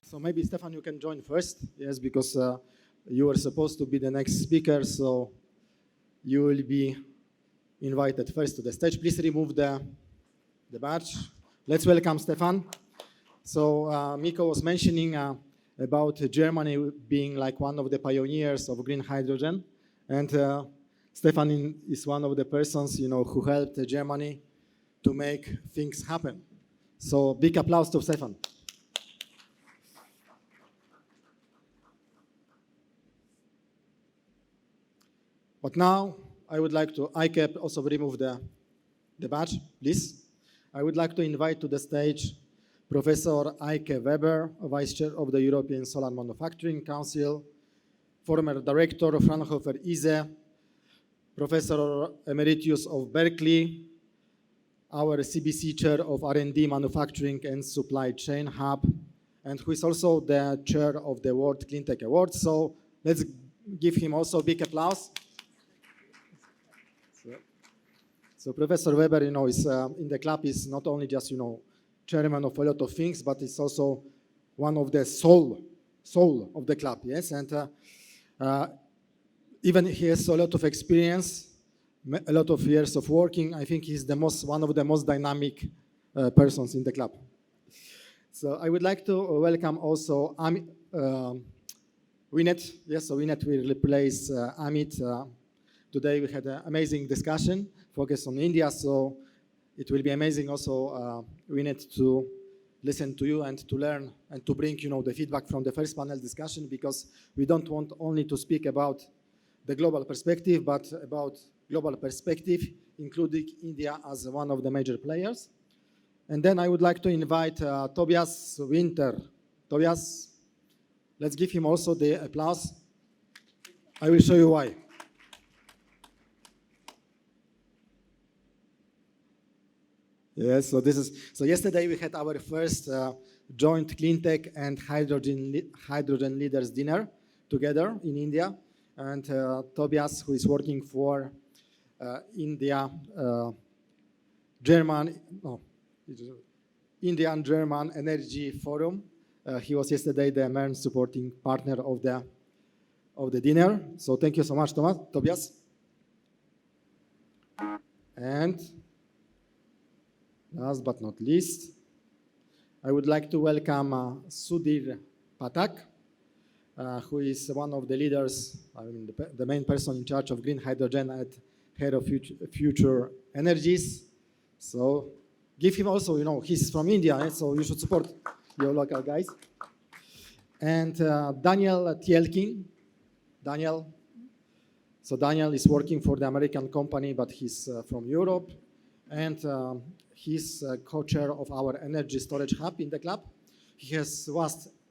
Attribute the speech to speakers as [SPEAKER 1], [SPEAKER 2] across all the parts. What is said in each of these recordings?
[SPEAKER 1] So maybe Stefan, you can join first, yes, because you are supposed to be the next speaker, so you will be invited first to the stage. Please remove the badge. Let's welcome Stefan. So Miko was mentioning about Germany being like one of the pioneers of green hydrogen, and Stefan is one of the persons, who helped Germany to make things happen. So big applause to Stefan. But now I would like to, Eicke, also remove the badge, please. I would like to invite to the stage Professor Eicke Weber, Vice Chair of the European Solar Manufacturing Council, former Director of Fraunhofer ISE, Professor Emeritus of Berkeley, our CBC Chair of R&D Manufacturing and Supply Chain Hub, and who is also the Chair of the World CleanTech Awards. So let's give him also a big applause. So Professor Weber, is in the club is not only just, chairman of a lot of things, but it's also one of the soul of the club, yes? And even he has a lot of experience, a lot of years of working. I think he's one of the most dynamic persons in the club. So I would like to welcome also Winnet. Yes, so Winnet will replace Amit. Today we had an amazing discussion focused on India, so it will be amazing also, Winnet, to listen to you and to learn and to bring, the feedback from the first panel discussion, because we don't want only to speak about the global perspective, but about global perspective, including India as one of the major players. And then I would like to invite Tobias Winter. Tobias, let's give him also the applause. I will show you why. Yes, so yesterday we had our first joint CleanTech and hydrogen leaders dinner together in India, and Tobias, who is working for Indian-German Energy Forum, he was yesterday the main supporting partner of the dinner. So thank you so much, Tobias. And last but not least, I would like to welcome Sudhir Pathak, who is one of the leaders, the main person in charge of green hydrogen at Head of Future Energies. So give him also, he's from India, so you should support your local guys. And Daniel Tielkin. Daniel is working for the American company, but he's from Europe. And he's co-chair of our energy storage hub in the club. He has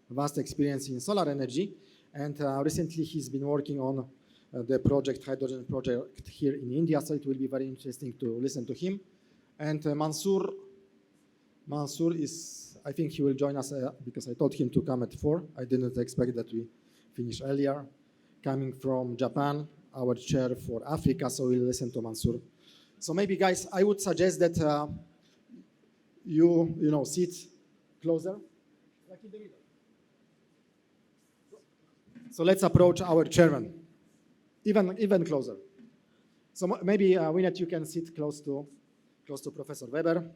[SPEAKER 1] vast experience in solar energy, and recently he's been working on the hydrogen project here in India, so it will be very interesting to listen to him. And Mansoor is, I think he will join us because I told him to come at 4. I didn't expect that we finish earlier. Coming from Japan, our chair for Africa, so we'll listen to Mansoor. So maybe, guys, I would suggest that you sit closer, like in the middle. So let's approach our chairman, even closer. So maybe, Winnet, you can sit close to Professor Weber.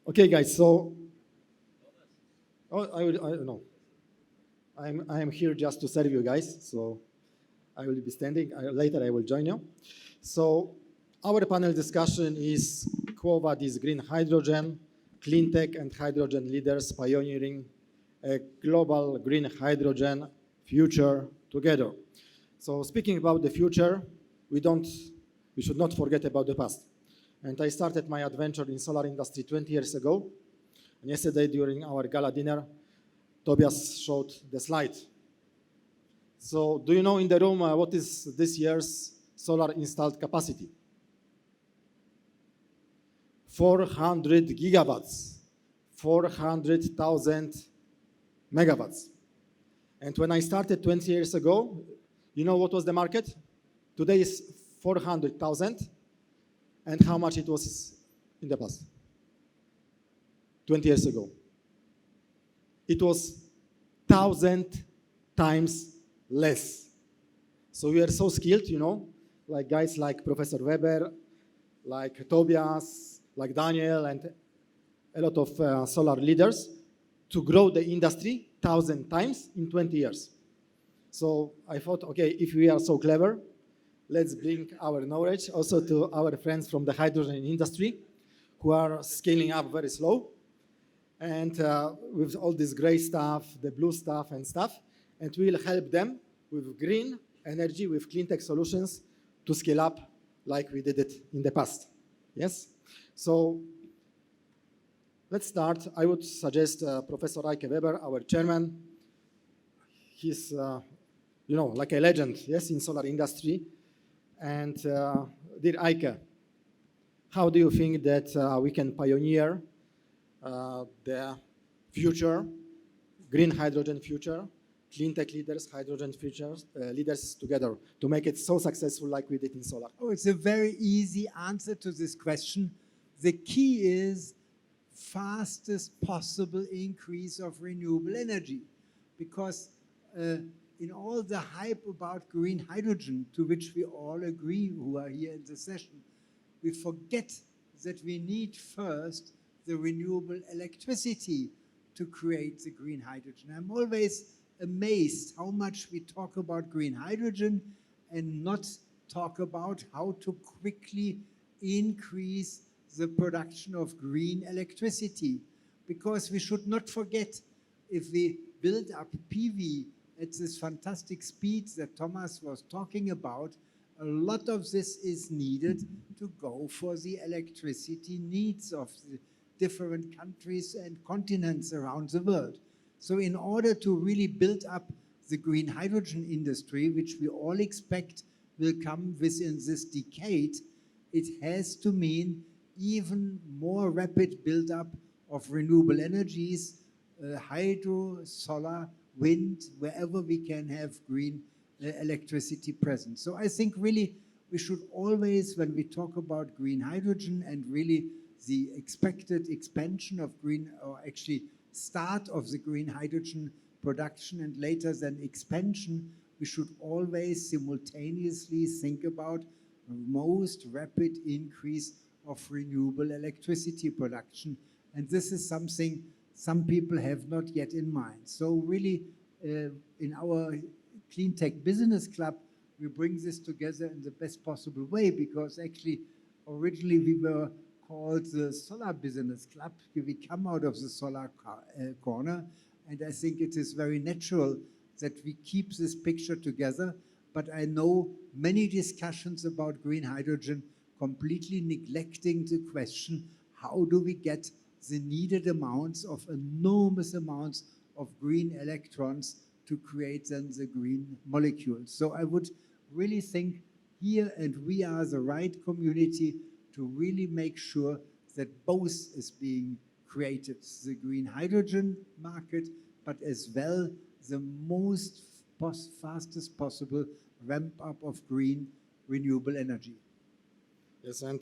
[SPEAKER 1] Okay, guys. So, I am here just to serve you guys, so I will be standing. Later I will join you. So our panel discussion is Quo Vadis green hydrogen, CleanTech and hydrogen leaders pioneering a global green hydrogen future together. So speaking about the future, we should not forget about the past. And I started my adventure in solar industry 20 years ago. And yesterday during our gala dinner, Tobias showed the slide. So do you know in the room what is this year's solar installed capacity? 400 gigawatts, 400,000 megawatts. And when I started 20 years ago, You know what was the market? Today is 400,000. And how much it was in the past? 20 years ago. It was 1,000 times less. So we are so skilled, you know, like guys like Professor Weber, like Tobias, like Daniel, and a lot of solar leaders to grow the industry 1,000 times in 20 years. So I thought, okay, if we are so clever, let's bring our knowledge also to our friends from the hydrogen industry who are scaling up very slow. And with all this gray stuff, the blue stuff and stuff, and we'll help them with green energy, with CleanTech solutions to scale up like we did it in the past. Yes? So let's start. I would suggest Professor Eicke Weber, our chairman. He's, you know, like a legend, yes, in solar industry. And dear Eicke, how do you think that we can pioneer the future, green hydrogen future, CleanTech leaders, hydrogen futures, leaders together to make it so successful like we did in solar?
[SPEAKER 2] Oh, it's a very easy answer to this question. The key is fastest possible increase of renewable energy, because in all the hype about green hydrogen, to which we all agree who are here in the session, we forget that we need first the renewable electricity to create the green hydrogen. I'm always amazed how much we talk about green hydrogen and not talk about how to quickly increase the production of green electricity. Because we should not forget, if we build up PV at this fantastic speed that Thomas was talking about, a lot of this is needed to go for the electricity needs of the different countries and continents around the world. So in order to really build up the green hydrogen industry, which we all expect will come within this decade, it has to mean even more rapid build-up of renewable energies, hydro, solar, wind, wherever we can have green electricity present. So I think really we should always, when we talk about green hydrogen and really the expected expansion of green, or actually start of the green hydrogen production and later then expansion, we should always simultaneously think about the most rapid increase of renewable electricity production. And this is something some people have not yet in mind. So really, in our CleanTech Business Club, we bring this together in the best possible way, because actually, originally we were called the Solar Business Club. We come out of the solar corner, and I think it is very natural that we keep this picture together. But I know many discussions about green hydrogen completely neglecting the question, how do we get the needed amounts of enormous amounts of green electrons to create then the green molecules. So I would really think here, and we are the right community to really make sure that both is being created, the green hydrogen market, but as well the most fastest possible ramp up of green renewable energy.
[SPEAKER 1] Yes, and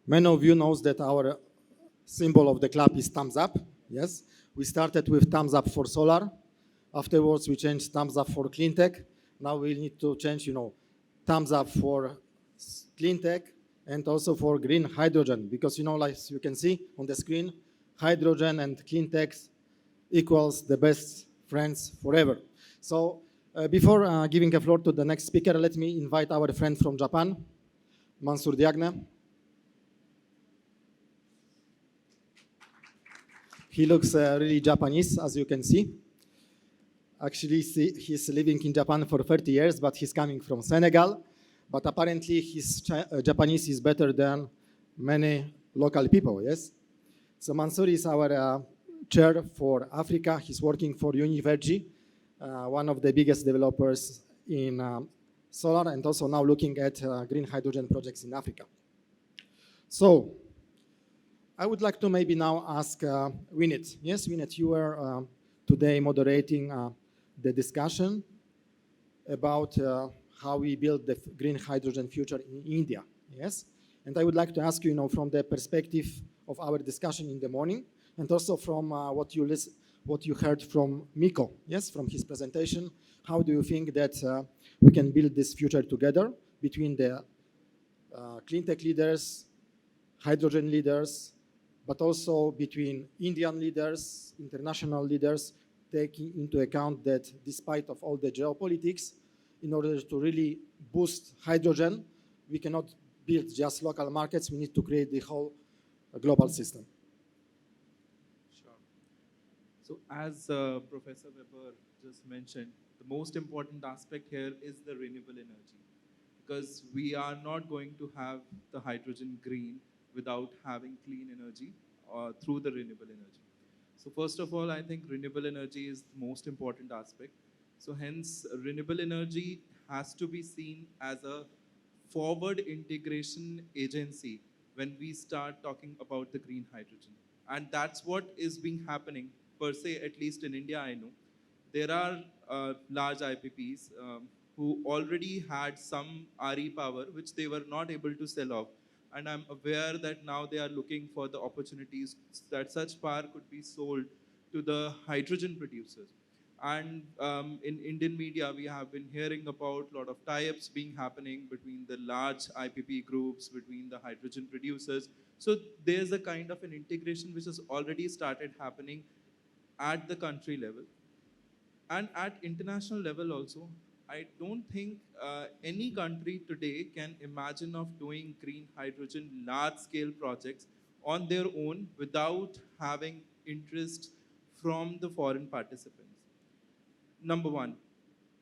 [SPEAKER 1] many of you knows that our symbol of the club is thumbs up. Yes, we started with thumbs up for solar. Afterwards, we changed thumbs up for CleanTech. Now we need to change, you know, thumbs up for CleanTech and also for green hydrogen, because, you know, like you can see on the screen, hydrogen and CleanTech equals the best friends forever. So before giving the floor to the next speaker, let me invite our friend from Japan, Mansur Diagne. He looks really Japanese, as you can see. Actually, he's living in Japan for 30 years, but he's coming from Senegal. But apparently, his Japanese is better than many local people, yes? So Mansur is our chair for Africa. He's working for Univergy, one of the biggest developers in solar, and also now looking at green hydrogen projects in Africa. So I would like to maybe now ask Winnet. Yes, Winnet, you were today moderating the discussion about how we build the green hydrogen future in India. Yes, and I would like to ask you, from the perspective of our discussion in the morning, and also from what you heard from Mikko, yes, from his presentation. How do you think that we can build this future together between the CleanTech leaders, hydrogen leaders, but also between Indian leaders, international leaders, taking into account that despite of all the geopolitics, in order to really boost hydrogen, we cannot build just local markets, we need to create the whole global system.
[SPEAKER 3] Sure. So as Professor Weber just mentioned, the most important aspect here is the renewable energy, because we are not going to have the hydrogen green without having clean energy through the renewable energy. So first of all, I think renewable energy is the most important aspect. So hence, renewable energy has to be seen as a forward integration agency when we start talking about the green hydrogen. And that's what is being happening per se, at least in India, I know. There are large IPPs who already had some RE power, which they were not able to sell off. And I'm aware that now they are looking for the opportunities that such power could be sold to the hydrogen producers. And in Indian media, we have been hearing about a lot of tie-ups being happening between the large IPP groups, between the hydrogen producers. So there's a kind of an integration which has already started happening at the country level. And at international level also, I don't think any country today can imagine of doing green hydrogen large-scale projects on their own without having interest from the foreign participants. Number one,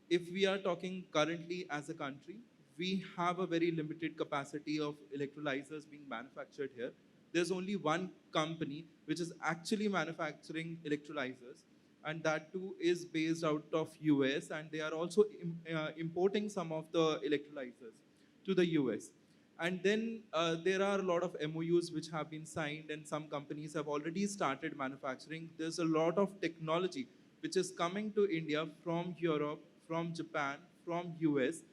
[SPEAKER 3] if we are talking currently as a country, we have a very limited capacity of electrolyzers being manufactured here. There's only one company which is actually manufacturing electrolyzers, and that too is based out of US, and they are also importing some of the electrolyzers to the US. And then there are a lot of MOUs which have been signed, and some companies have already started manufacturing. There's a lot of technology which is coming to India from Europe, from Japan, from US.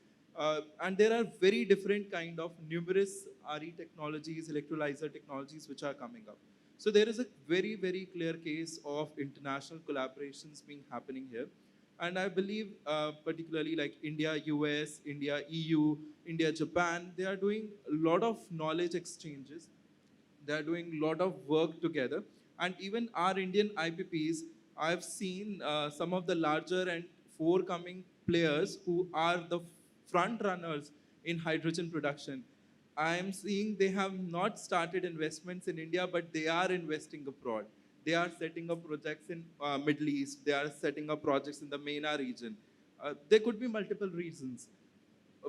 [SPEAKER 3] And there are very different kind of numerous RE technologies, electrolyzer technologies which are coming up. So there is a very, very clear case of international collaborations being happening here. And I believe particularly like India, US, India, EU, India, Japan, they are doing a lot of knowledge exchanges. They are doing a lot of work together. And even our Indian IPPs, I've seen some of the larger and forthcoming players who are the front runners in hydrogen production. I am seeing they have not started investments in India, but they are investing abroad. They are setting up projects in Middle East. They are setting up projects in the MENA region. There could be multiple reasons.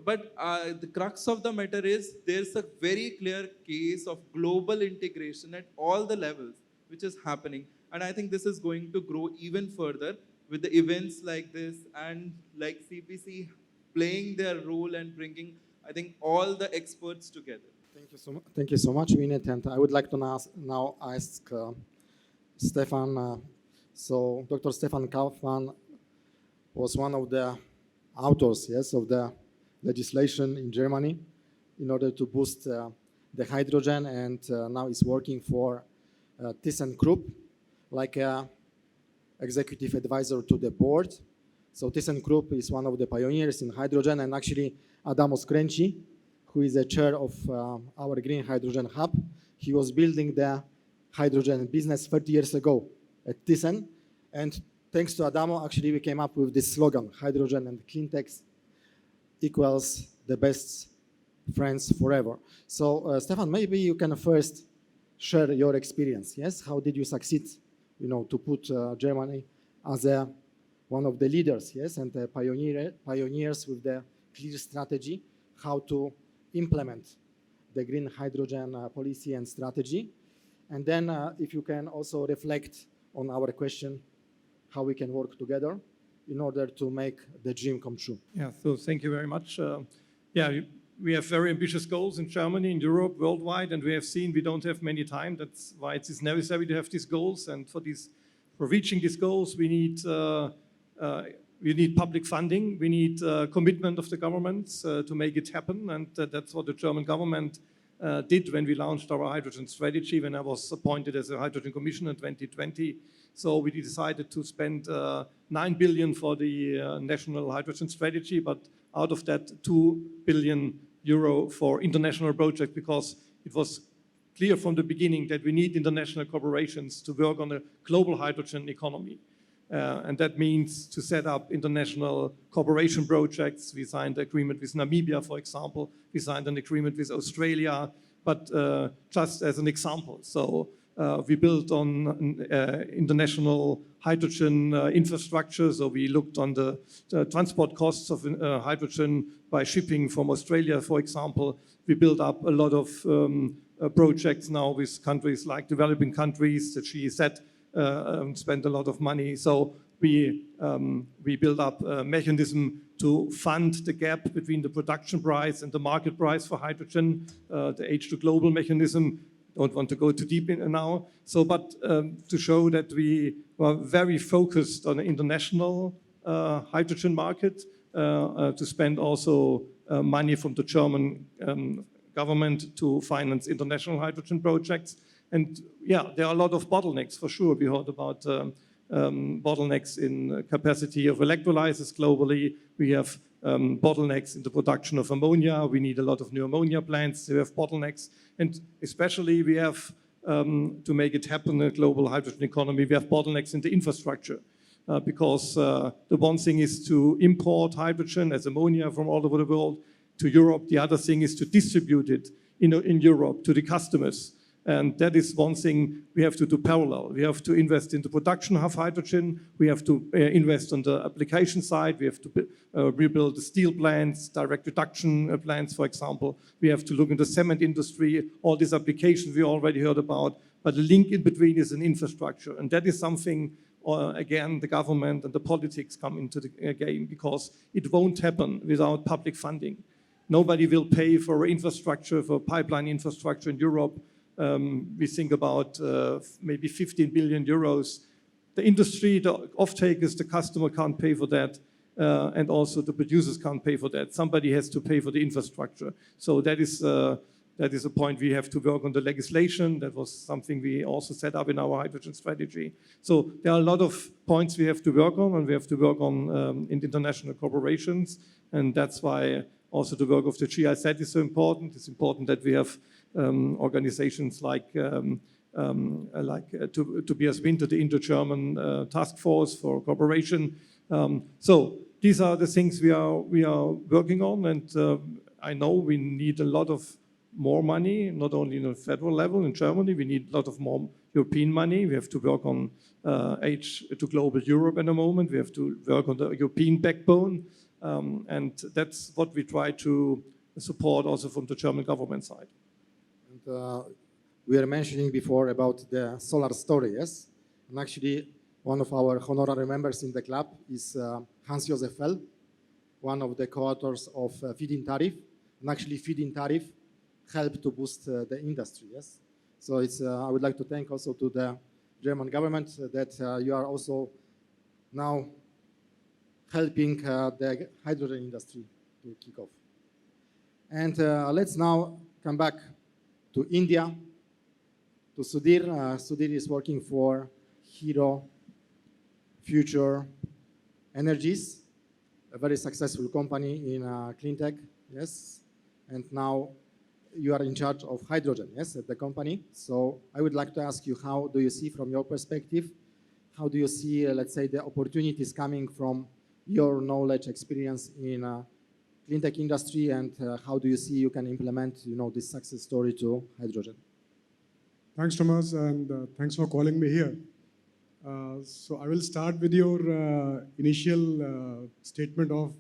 [SPEAKER 3] But the crux of the matter is there's a very clear case of global integration at all the levels, which is happening. And I think this is going to grow even further with the events like this and like CPC playing their role and bringing, I think, all the experts together.
[SPEAKER 1] Thank you so much, Vinet. And I would like to now ask Stefan. So Dr. Stefan Kaufmann was one of the authors, yes, of the legislation in Germany in order to boost the hydrogen, and now is working for Thyssenkrupp like a executive advisor to the board. So Thyssenkrupp is one of the pioneers in hydrogen, and actually Adamos Krenci, who is the chair of our Green Hydrogen Hub, he was building the hydrogen business 30 years ago at Thyssen, and thanks to Adamo, actually we came up with this slogan, hydrogen and CleanTech equals the best friends forever. So Stefan, maybe you can first share your experience, yes? How did you succeed, to put Germany as one of the leaders, yes, and the pioneers with the clear strategy, how to implement the green hydrogen policy and strategy. And then if you can also reflect on our question, how we can work together in order to make the dream come true.
[SPEAKER 4] Yeah, so thank you very much. We have very ambitious goals in Germany, in Europe, worldwide, and we have seen we don't have many time. That's why it is necessary to have these goals. And for reaching these goals, we need we need public funding, we need commitment of the governments to make it happen, and that's what the German government did when we launched our hydrogen strategy, when I was appointed as a hydrogen commissioner in 2020. So we decided to spend 9 billion for the national hydrogen strategy, but out of that 2 billion euro for international projects, because it was clear from the beginning that we need international corporations to work on a global hydrogen economy. And that means to set up international cooperation projects. We signed an agreement with Namibia, for example. We signed an agreement with Australia, but just as an example. So we built on international hydrogen infrastructure. So we looked on the transport costs of hydrogen by shipping from Australia, for example. We built up a lot of projects now with countries like developing countries that Shri said spend a lot of money. So we build up a mechanism to fund the gap between the production price and the market price for hydrogen, the H2 Global mechanism. Don't want to go too deep in now. So, but to show that we were very focused on the international hydrogen market, to spend also money from the German government to finance international hydrogen projects. And yeah, there are a lot of bottlenecks for sure. We heard about bottlenecks in capacity of electrolyzers globally. We have bottlenecks in the production of ammonia. We need a lot of new ammonia plants. We have bottlenecks. And especially we have, to make it happen, a global hydrogen economy, we have bottlenecks in the infrastructure. Because the one thing is to import hydrogen as ammonia from all over the world to Europe. The other thing is to distribute it in Europe to the customers. And that is one thing we have to do parallel. We have to invest in the production of hydrogen. We have to invest on the application side. We have to rebuild the steel plants, direct reduction plants, for example. We have to look in the cement industry, all these applications we already heard about. But the link in between is an infrastructure. And that is something, again, the government and the politics come into the game, because it won't happen without public funding. Nobody will pay for infrastructure, for pipeline infrastructure in Europe. We think about maybe 15 billion euros. The industry, the off-takers, the customer can't pay for that, and also the producers can't pay for that. Somebody has to pay for the infrastructure. So that is a point we have to work on the legislation. That was something we also set up in our hydrogen strategy. So there are a lot of points we have to work on, and we have to work on in international corporations, and that's why also the work of the GIZ is so important. It's important that we have organizations like Tobias Winter, the Inter-German Task Force for Cooperation. So these are the things we are working on, and I know we need a lot of more money, not only in a federal level in Germany. We need a lot of more European money. We have to work on H2 Global Europe at the moment. We have to work on the European backbone, and that's what we try to support also from the German government side.
[SPEAKER 1] We were mentioning before about the solar story, yes? And actually, one of our honorary members in the club is Hans-Josef Fell, one of the co-authors of feed-in tariff. And actually, feed-in tariff helped to boost the industry, yes? So it's, I would like to thank also to the German government that you are also now helping the hydrogen industry to kick off. And let's now come back to India, to Sudhir. Sudhir is working for Hero Future Energies, a very successful company in CleanTech, yes? And now you are in charge of hydrogen, yes, at the company. So I would like to ask you, how do you see from your perspective, how do you see, let's say, the opportunities coming from your knowledge, experience in CleanTech industry, and how do you see you can implement, this success story to hydrogen?
[SPEAKER 5] Thanks, Thomas, and thanks for calling me here. So I will start with your initial statement of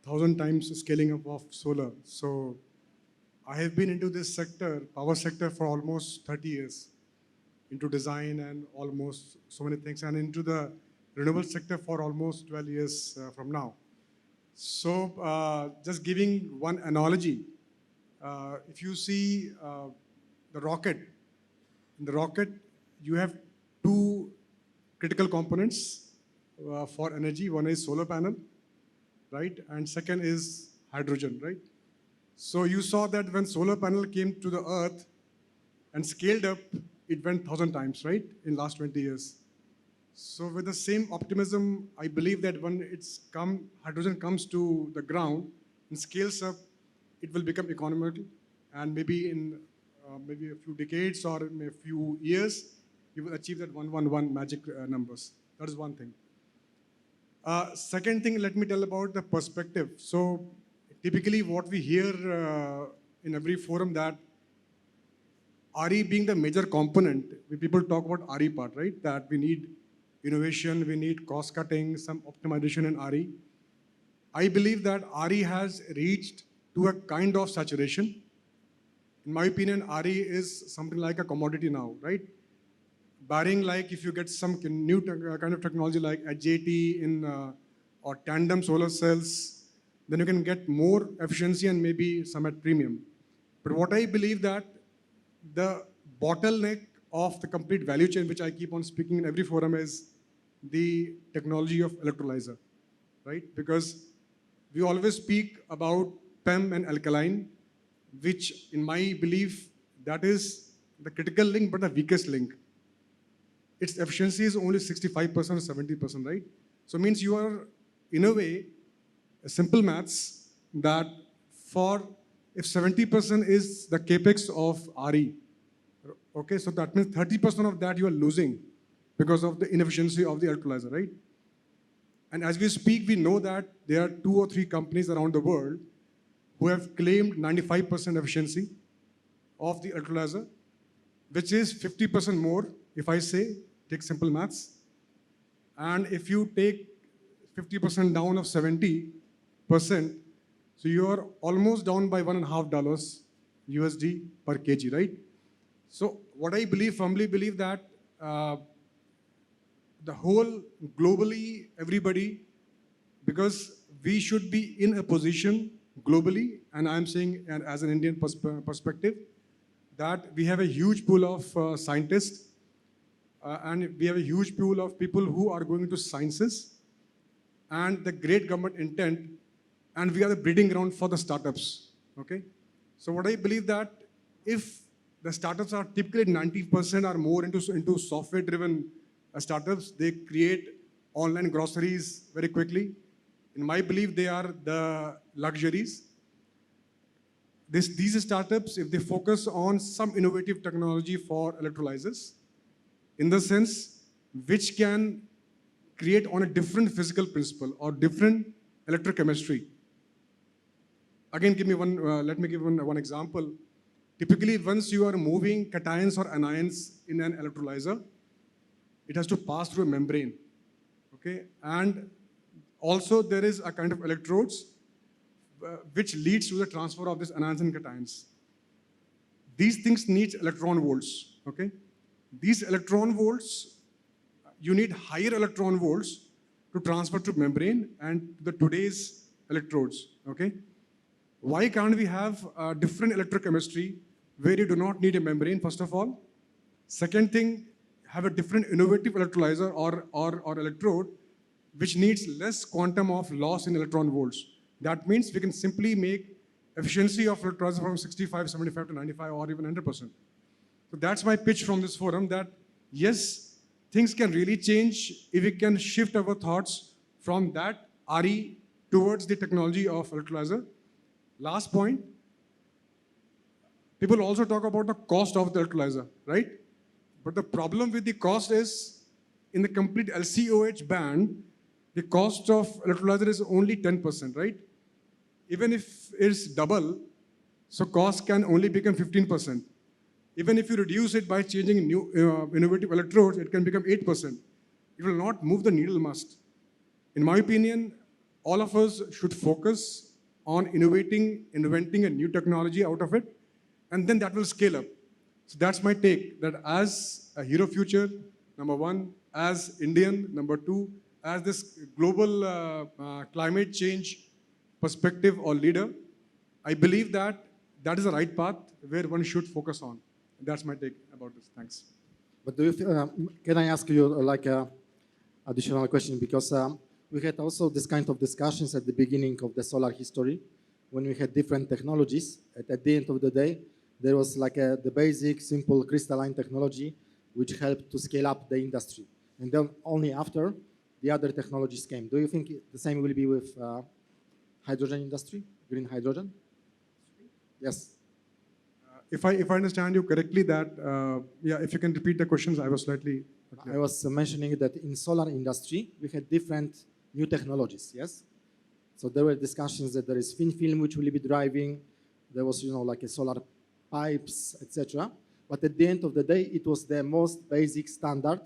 [SPEAKER 5] 1,000 times scaling up of solar. So I have been into this sector, power sector, for almost 30 years, into design and almost so many things, and into the renewable sector for almost 12 years from now. So just giving one analogy, if you see the rocket, in the rocket you have two critical components, for energy. One is solar panel, right? And second is hydrogen, right? So you saw that when solar panel came to the earth and scaled up, it went 1,000 times, right? In last 20 years. So with the same optimism, I believe that when hydrogen comes to the ground and scales up, it will become economical. And maybe in maybe a few decades or in a few years, you will achieve that 111 magic numbers. That is one thing. Second thing, let me tell about the perspective. So typically what we hear in every forum that RE being the major component, people talk about RE part, right? That we need innovation, we need cost cutting, some optimization in RE. I believe that RE has reached to a kind of saturation. In my opinion, RE is something like a commodity now, right? Barring like if you get some new kind of technology like HJT in or tandem solar cells, then you can get more efficiency and maybe some at premium. But what I believe that the bottleneck of the complete value chain, which I keep on speaking in every forum, is the technology of electrolyzer, right? Because we always speak about PEM and alkaline, which in my belief, that is the critical link, but the weakest link. Its efficiency is only 65% or 70%, right? So it means you are, in a way, a simple maths that if 70% is the capex of RE, okay, so that means 30% of that you are losing because of the inefficiency of the electrolyzer, right? And as we speak, we know that there are 2 or 3 companies around the world who have claimed 95% efficiency of the electrolyzer, which is 50% more, if I say, take simple maths. And if you take 50% down of 70%, so you are almost down by $1.50 USD per kg, right? So what I firmly believe that the whole globally, everybody, because we should be in a position globally, and I'm saying as an Indian perspective, that we have a huge pool of scientists and we have a huge pool of people who are going into sciences and the great government intent, and we are the breeding ground for the startups, okay? So what I believe that if the startups are typically 90% or more into software-driven startups, they create online groceries very quickly. In my belief, they are the luxuries. These startups, if they focus on some innovative technology for electrolyzers, in the sense which can create on a different physical principle or different electrochemistry. Again, let me give one example. Typically, once you are moving cations or anions in an electrolyzer, it has to pass through a membrane, okay? And also there is a kind of electrodes which leads to the transfer of these anions and cations. These things need electron volts, okay? These electron volts, you need higher electron volts to transfer to membrane and the today's electrodes, okay? Why can't we have a different electrochemistry where you do not need a membrane, first of all? Second thing, have a different innovative electrolyzer or electrode which needs less quantum of loss in electron volts. That means we can simply make efficiency of electrolyzer from 65, 75 to 95 or even 100%. So that's my pitch from this forum, that yes, things can really change if we can shift our thoughts from that RE towards the technology of electrolyzer. Last point, people also talk about the cost of the electrolyzer, right? But the problem with the cost is, in the complete LCOH band, the cost of electrolyzer is only 10%, right? Even if it's double, so cost can only become 15%. Even if you reduce it by changing new innovative electrodes, it can become 8%. It will not move the needle must. In my opinion, all of us should focus on inventing a new technology out of it, and then that will scale up. So that's my take, that as a hero future, number one, as Indian, number two, as this global climate change perspective or leader, I believe that that is the right path where one should focus on. That's my take about this. Thanks.
[SPEAKER 1] But do you can I ask you, additional question because we had also this kind of discussions at the beginning of the solar history when we had different technologies. At the end of the day, there was like the basic, simple crystalline technology which helped to scale up the industry. And then only after, the other technologies came. Do you think the same will be with hydrogen industry, green hydrogen? Yes.
[SPEAKER 5] If I understand you correctly, that yeah, if you can repeat the questions, I was slightly.
[SPEAKER 1] I was mentioning that in solar industry we had different new technologies. Yes. So there were discussions that there is thin film which will be driving. There was like a solar pipes, etc. But at the end of the day, it was the most basic standard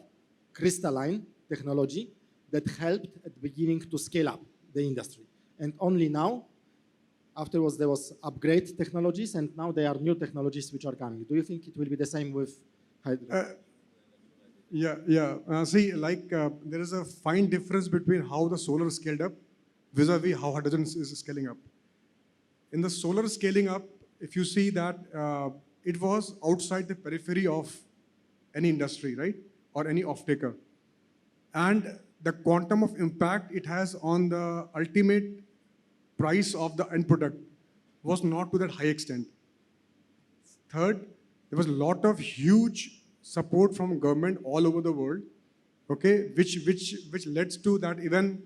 [SPEAKER 1] crystalline technology that helped at the beginning to scale up the industry. And only now, afterwards, there was upgrade technologies, and now there are new technologies which are coming. Do you think it will be the same with hydrogen?
[SPEAKER 5] Yeah. See, there is a fine difference between how the solar scaled up vis-a-vis how hydrogen is scaling up. In the solar scaling up, if you see that it was outside the periphery of any industry, right? Or any off-taker. And the quantum of impact it has on the ultimate price of the end product was not to that high extent. Third, there was a lot of huge support from government all over the world, okay, which led to that even,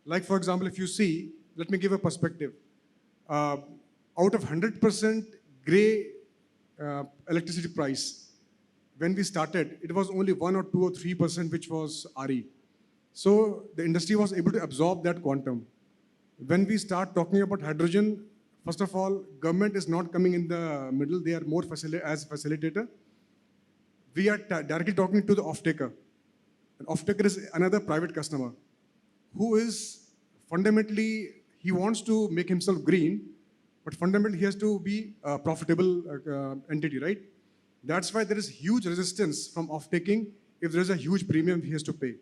[SPEAKER 5] like for example, if you see, let me give a perspective. Out of 100% gray electricity price, when we started, it was only 1 or 2 or 3% which was RE. So the industry was able to absorb that quantum. When we start talking about hydrogen, first of all, government is not coming in the middle. They are more as facilitator. We are directly talking to the off-taker. An off-taker is another private customer who is fundamentally, he wants to make himself green, but fundamentally he has to be a profitable entity, right? That's why there is huge resistance from off-taking if there is a huge premium he has to pay.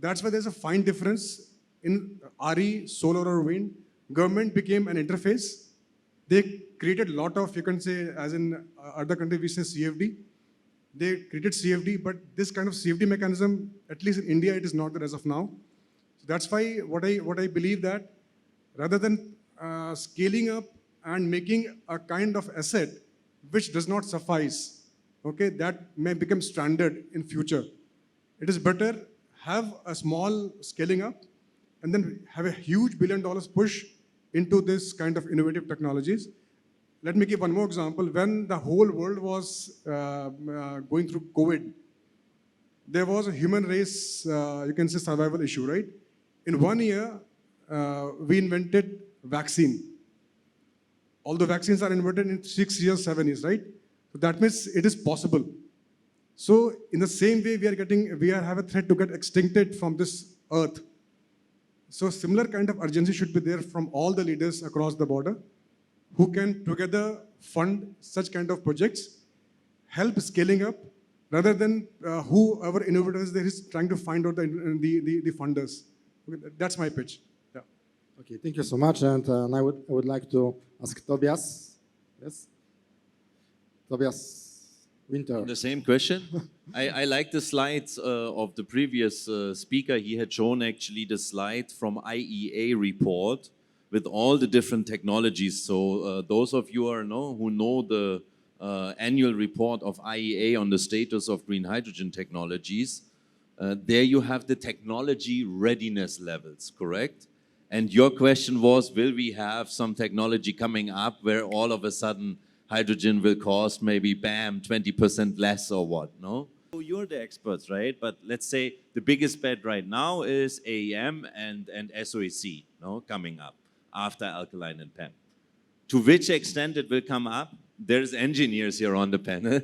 [SPEAKER 5] That's why there's a fine difference in RE, solar or wind. Government became an interface. They created a lot of, you can say, as in other countries we say CFD. They created CFD, but this kind of CFD mechanism, at least in India, it is not there as of now. So that's why what I believe that rather than scaling up and making a kind of asset which does not suffice, okay, that may become standard in future. It is better have a small scaling up and then have a huge $1 billion push into this kind of innovative technologies. Let me give one more example. When the whole world was going through COVID, there was a human race, you can say survival issue, right? In 1 year, we invented vaccine. All the vaccines are invented in 6 years, 7 years, right? So that means it is possible. So in the same way, we have a threat to get extincted from this earth. So similar kind of urgency should be there from all the leaders across the border who can together fund such kind of projects, help scaling up, rather than whoever innovators there is trying to find out the funders. Okay, that's my pitch. Yeah.
[SPEAKER 1] Okay, thank you so much. And I would like to ask Tobias. Yes? Tobias Winter.
[SPEAKER 6] On the same question. I like the slides of the previous speaker. He had shown actually the slide from IEA report with all the different technologies. So those of you who know the annual report of IEA on the status of green hydrogen technologies, there you have the technology readiness levels, correct? And your question was, will we have some technology coming up where all of a sudden hydrogen will cost maybe, bam, 20% less or what, no? So you're the experts, right? But let's say the biggest bet right now is AEM and SOEC, no, coming up after alkaline and PEM. To which extent it will come up, there's engineers here on the panel.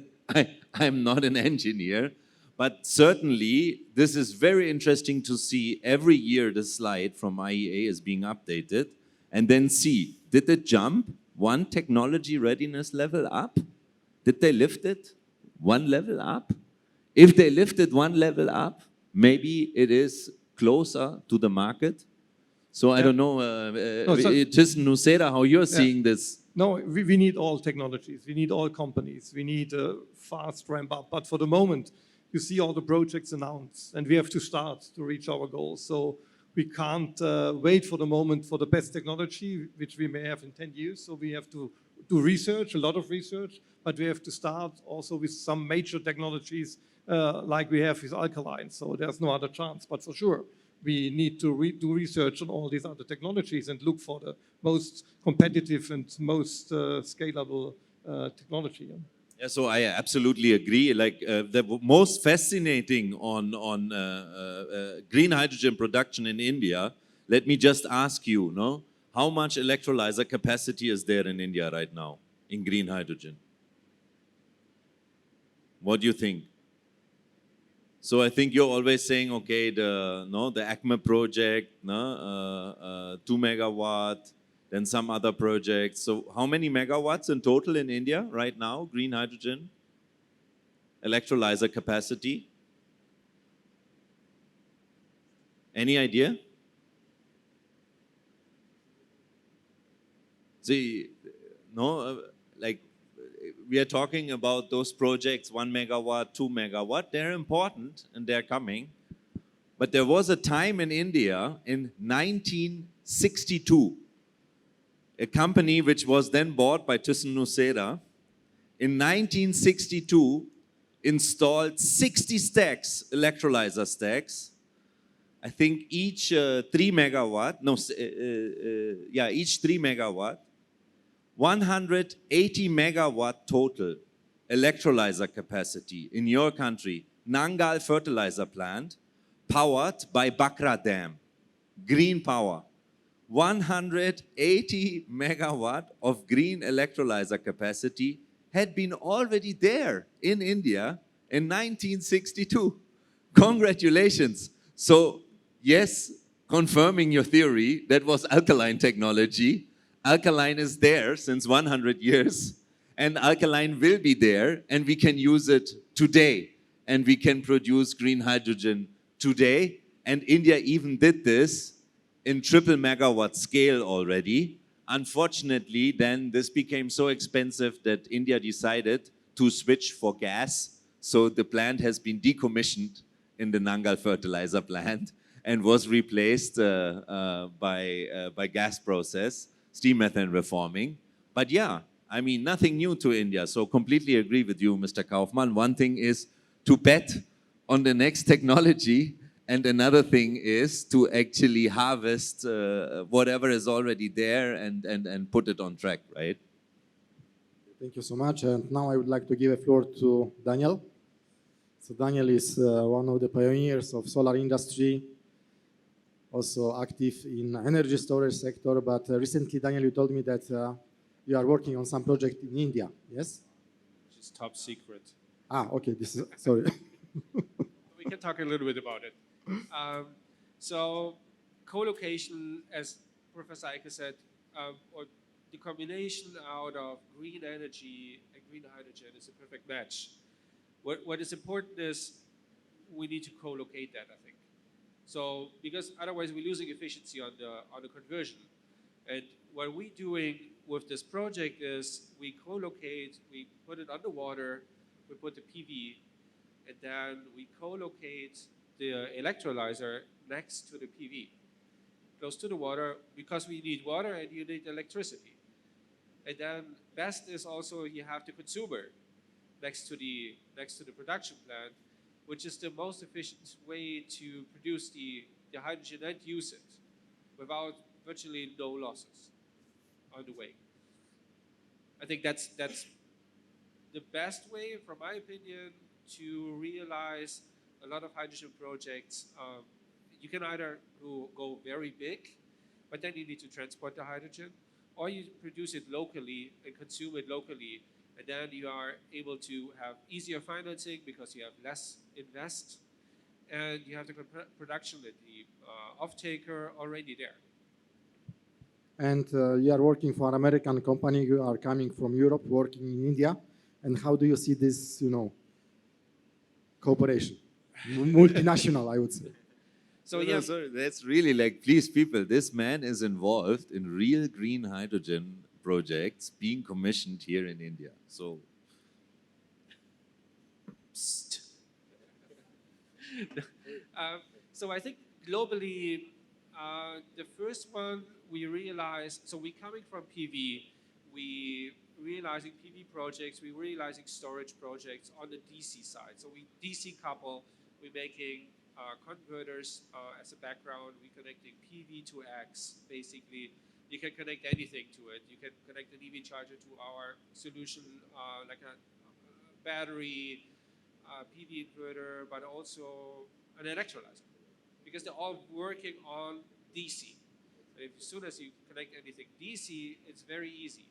[SPEAKER 6] I'm not an engineer, but certainly this is very interesting to see every year the slide from IEA is being updated and then see, did it jump one technology readiness level up? Did they lift it one level up? If they lifted one level up, maybe it is closer to the market. So I don't know, just Nusera, how you're seeing this.
[SPEAKER 4] No, we need all technologies. We need all companies. We need a fast ramp up. But for the moment, you see all the projects announced, and we have to start to reach our goals. So we can't wait for the moment for the best technology, which we may have in 10 years. So we have to do research, a lot of research, but we have to start also with some major technologies like we have with alkaline. So there's no other chance, but for sure, we need to do research on all these other technologies and look for the most competitive and most scalable technology.
[SPEAKER 6] Yeah, so I absolutely agree. Like the most fascinating on green hydrogen production in India, let me just ask you, no? How much electrolyzer capacity is there in India right now in green hydrogen? What do you think? So I think you're always saying, okay, the Acme project, 2 megawatt, then some other projects. So how many megawatts in total in India right now, green hydrogen? Electrolyzer capacity? Any idea? See, like we are talking about those projects, 1 megawatt, 2 megawatt, they're important and they're coming. But there was a time in India in 1962, a company which was then bought by Thyssenkrupp, in 1962 installed 60 stacks, electrolyzer stacks. I think each 3 megawatt, each 3 megawatt, 180 megawatt total electrolyzer capacity in your country, Nangal fertilizer plant, powered by Bakra Dam, green power. 180 megawatt of green electrolyzer capacity had been already there in India in 1962. Congratulations. So yes, confirming your theory, that was alkaline technology. Alkaline is there since 100 years, and alkaline will be there, and we can use it today, and we can produce green hydrogen today. And India even did this in triple megawatt scale already. Unfortunately, then this became so expensive that India decided to switch for gas. So the plant has been decommissioned in the Nangal fertilizer plant and was replaced by gas process, steam methane reforming. But yeah, I mean, nothing new to India. So completely agree with you, Mr. Kaufmann. One thing is to bet on the next technology, and another thing is to actually harvest whatever is already there and put it on track, right?
[SPEAKER 1] Thank you so much. And now I would like to give a floor to Daniel. So Daniel is one of the pioneers of solar industry, also active in energy storage sector. But recently, Daniel, you told me that you are working on some project in India, yes?
[SPEAKER 7] Which is top secret.
[SPEAKER 1] Ah, okay, this is, sorry.
[SPEAKER 7] We can talk a little bit about it. So co-location, as Professor Eicke said, or the combination out of green energy and green hydrogen is a perfect match. What is important is we need to co-locate that, I think. So because otherwise we're losing efficiency on the conversion. And what we're doing with this project is we co-locate, we put it underwater, we put the PV, and then we co-locate the electrolyzer next to the PV, close to the water, because we need water and you need electricity. And then best is also you have the consumer next to the production plant, which is the most efficient way to produce the hydrogen and use it without virtually no losses on the way. I think that's the best way, from my opinion, to realize a lot of hydrogen projects. You can either go very big, but then you need to transport the hydrogen, or you produce it locally and consume it locally, and then you are able to have easier financing because you have less invest, and you have the production and the off-taker already there.
[SPEAKER 1] And you are working for an American company, you are coming from Europe, working in India. And how do you see this, cooperation? Multinational, I would say.
[SPEAKER 6] So yeah, sorry, that's really like, please people, this man is involved in real green hydrogen projects being commissioned here in India. So, psst.
[SPEAKER 7] So I think globally, the first one we realized, so we coming from PV, we realizing PV projects, we realizing storage projects on the DC side. So we DC couple, we're making converters as a background, we're connecting PV to X, basically. You can connect anything to it. You can connect an EV charger to our solution, like a battery, PV inverter, but also an electrolyzer, because they're all working on DC. As soon as you connect anything DC, it's very easy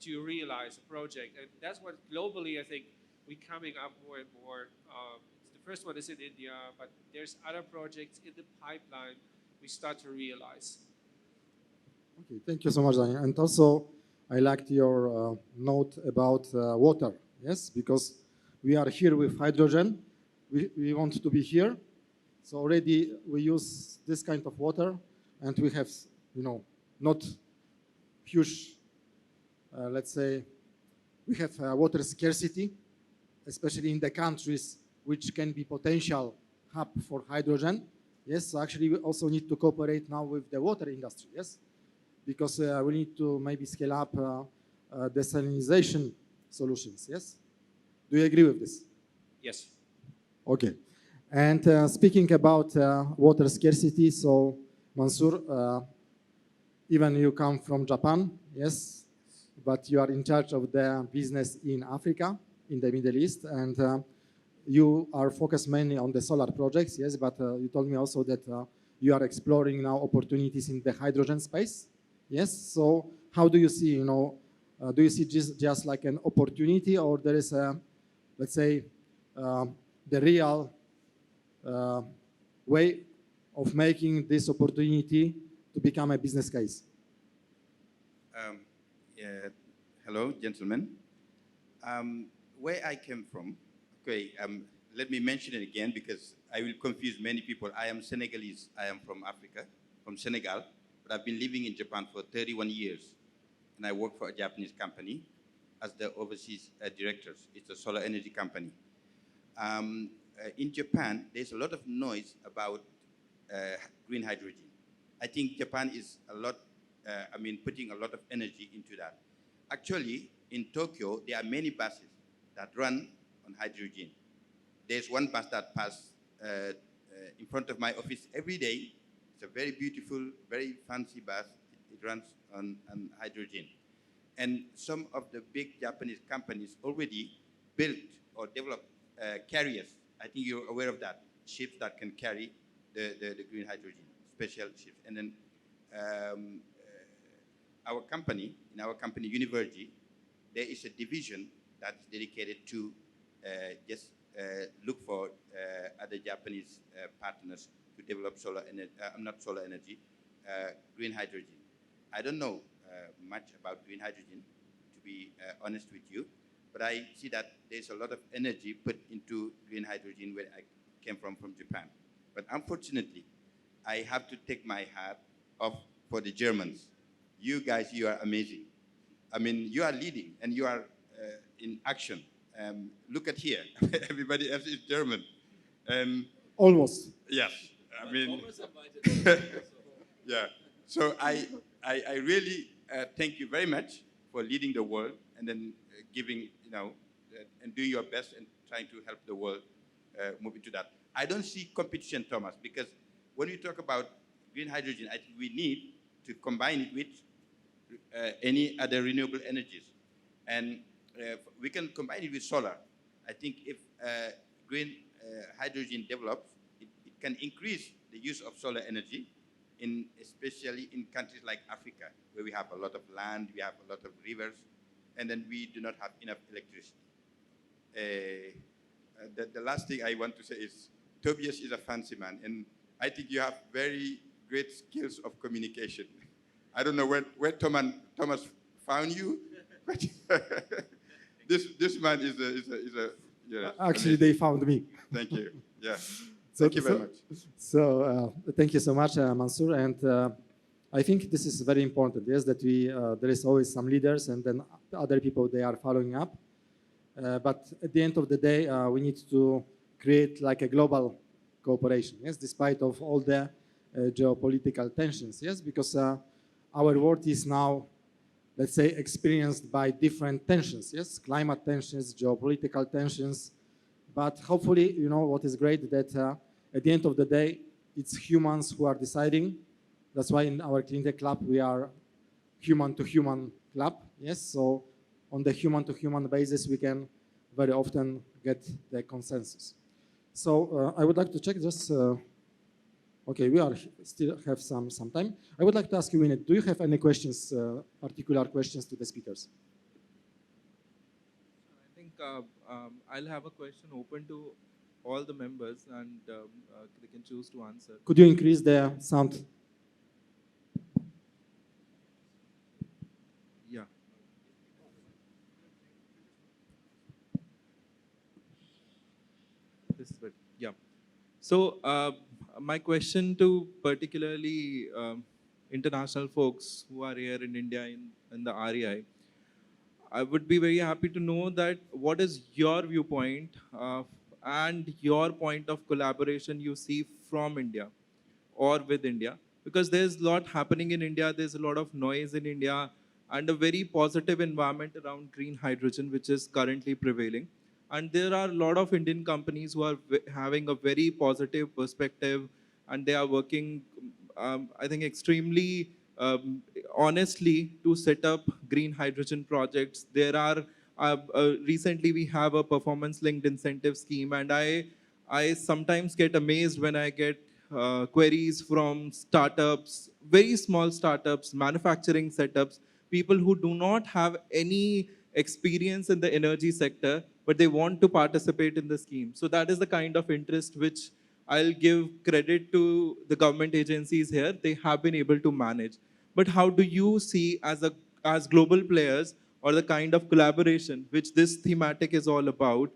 [SPEAKER 7] to realize a project, and that's what globally I think we're coming up more and more. The first one is in India, but there's other projects in the pipeline we start to realize.
[SPEAKER 1] Okay, thank you so much, Daniel. And also, I liked your note about water, yes, because we are here with hydrogen. We want to be here. So already we use this kind of water, and we have, not huge, let's say, we have water scarcity, especially in the countries which can be potential hub for hydrogen. Yes, so actually we also need to cooperate now with the water industry, yes, because we need to maybe scale up desalination solutions, yes? Do you agree with this?
[SPEAKER 7] Yes.
[SPEAKER 1] Okay. And speaking about water scarcity, so Mansoor, even you come from Japan, yes, but you are in charge of the business in Africa, in the Middle East, and you are focused mainly on the solar projects, yes, but you told me also that you are exploring now opportunities in the hydrogen space, yes? So how do you see, do you see just like an opportunity, or there is a, let's say, the real way of making this opportunity to become a business case?
[SPEAKER 8] Hello, gentlemen. Where I came from, okay, let me mention it again because I will confuse many people. I am Senegalese. I am from Africa, from Senegal, but I've been living in Japan for 31 years, and I work for a Japanese company as the overseas directors. It's a solar energy company. In Japan, there's a lot of noise about green hydrogen. I think Japan is putting a lot of energy into that. Actually, in Tokyo, there are many buses that run on hydrogen. There's one bus that passes in front of my office every day. It's a very beautiful, very fancy bus. It runs on hydrogen. And some of the big Japanese companies already built or developed carriers. I think you're aware of that. Ships that can carry the green hydrogen, special ships. And then in our company, University, there is a division that's dedicated to just look for other Japanese partners to develop green hydrogen. I don't know much about green hydrogen, to be honest with you, but I see that there's a lot of energy put into green hydrogen where I came from Japan. But unfortunately, I have to take my hat off for the Germans. You guys, you are amazing. I mean, you are leading and you are in action. Look at here. Everybody else is German.
[SPEAKER 1] Almost.
[SPEAKER 8] Yes. I mean, yeah. So I really thank you very much for leading the world and then giving, and doing your best and trying to help the world move into that. I don't see competition, Thomas, because when we talk about green hydrogen, I think we need to combine it with any other renewable energies. And we can combine it with solar. I think if green hydrogen develops, it can increase the use of solar energy, especially in countries like Africa, where we have a lot of land, we have a lot of rivers, and then we do not have enough electricity. The last thing I want to say is, Tobias is a fancy man, and I think you have very great skills of communication. I don't know where Thomas found you, but this man is a yeah.
[SPEAKER 1] Actually, they found me.
[SPEAKER 8] Thank you. Yeah. Thank you very much.
[SPEAKER 1] So thank you so much, Mansoor. And I think this is very important. Yes, that there is always some leaders, and then other people they are following up. But at the end of the day, we need to create like a global cooperation, yes, despite of all the geopolitical tensions, yes, because our world is now, let's say, experienced by different tensions, yes, climate tensions, geopolitical tensions, but hopefully, you know, what is great that at the end of the day, it's humans who are deciding. That's why in our CleanTech Club, we are human-to-human club, yes, so on the human-to-human basis, we can very often get the consensus. So I would like to check just, okay, we are still have some time. I would like to ask you, Winnie, do you have any questions, particular questions to the speakers?
[SPEAKER 3] I think I'll have a question open to all the members, and they can choose to answer.
[SPEAKER 1] Could you increase the sound?
[SPEAKER 3] Yeah. This is it. Yeah. So my question to particularly international folks who are here in India in the REI, I would be very happy to know that what is your viewpoint and your point of collaboration you see from India or with India, because there's a lot happening in India, there's a lot of noise in India, and a very positive environment around green hydrogen, which is currently prevailing. And there are a lot of Indian companies who are having a very positive perspective, and they are working, I think, extremely honestly to set up green hydrogen projects. There are, recently we have a performance-linked incentive scheme, and I sometimes get amazed when I get queries from startups, very small startups, manufacturing setups, people who do not have any experience in the energy sector, but they want to participate in the scheme. So that is the kind of interest which I'll give credit to the government agencies here. They have been able to manage. But how do you see as global players, or the kind of collaboration which this thematic is all about,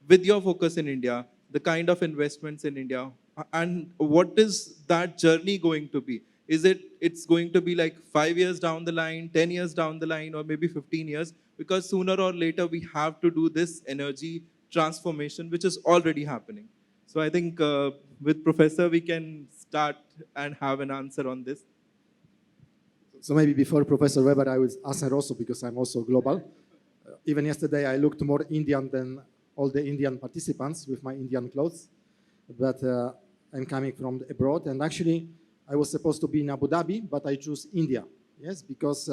[SPEAKER 3] with your focus in India, the kind of investments in India, and what is that journey going to be? Is it's going to be like 5 years down the line, 10 years down the line, or maybe 15 years? Because sooner or later we have to do this energy transformation, which is already happening. So I think with Professor, we can start and have an answer on this.
[SPEAKER 1] So maybe before Professor Weber, I will answer also because I'm also global. Even yesterday, I looked more Indian than all the Indian participants with my Indian clothes, but I'm coming from abroad, and actually I was supposed to be in Abu Dhabi, but I choose India, yes, because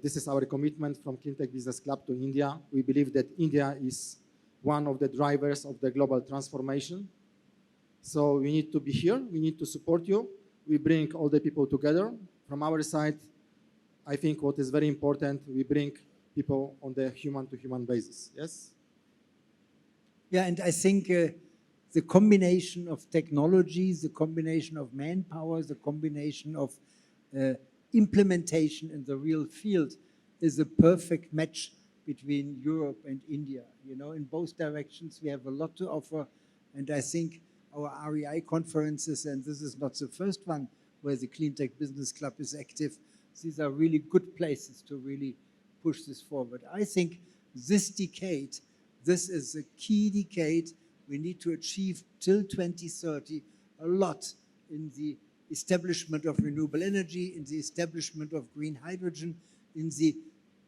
[SPEAKER 1] this is our commitment from CleanTech Business Club to India. We believe that India is one of the drivers of the global transformation. So we need to be here, we need to support you. We bring all the people together. From our side, I think what is very important, we bring people on the human-to-human basis, yes?
[SPEAKER 2] Yeah, and I think the combination of technologies, the combination of manpower, the combination of implementation in the real field is a perfect match between Europe and India. You know, in both directions, we have a lot to offer, and I think our REI conferences, and this is not the first one where the CleanTech Business Club is active, these are really good places to really push this forward. I think this decade, this is a key decade. We need to achieve till 2030 a lot in the establishment of renewable energy, in the establishment of green hydrogen, in the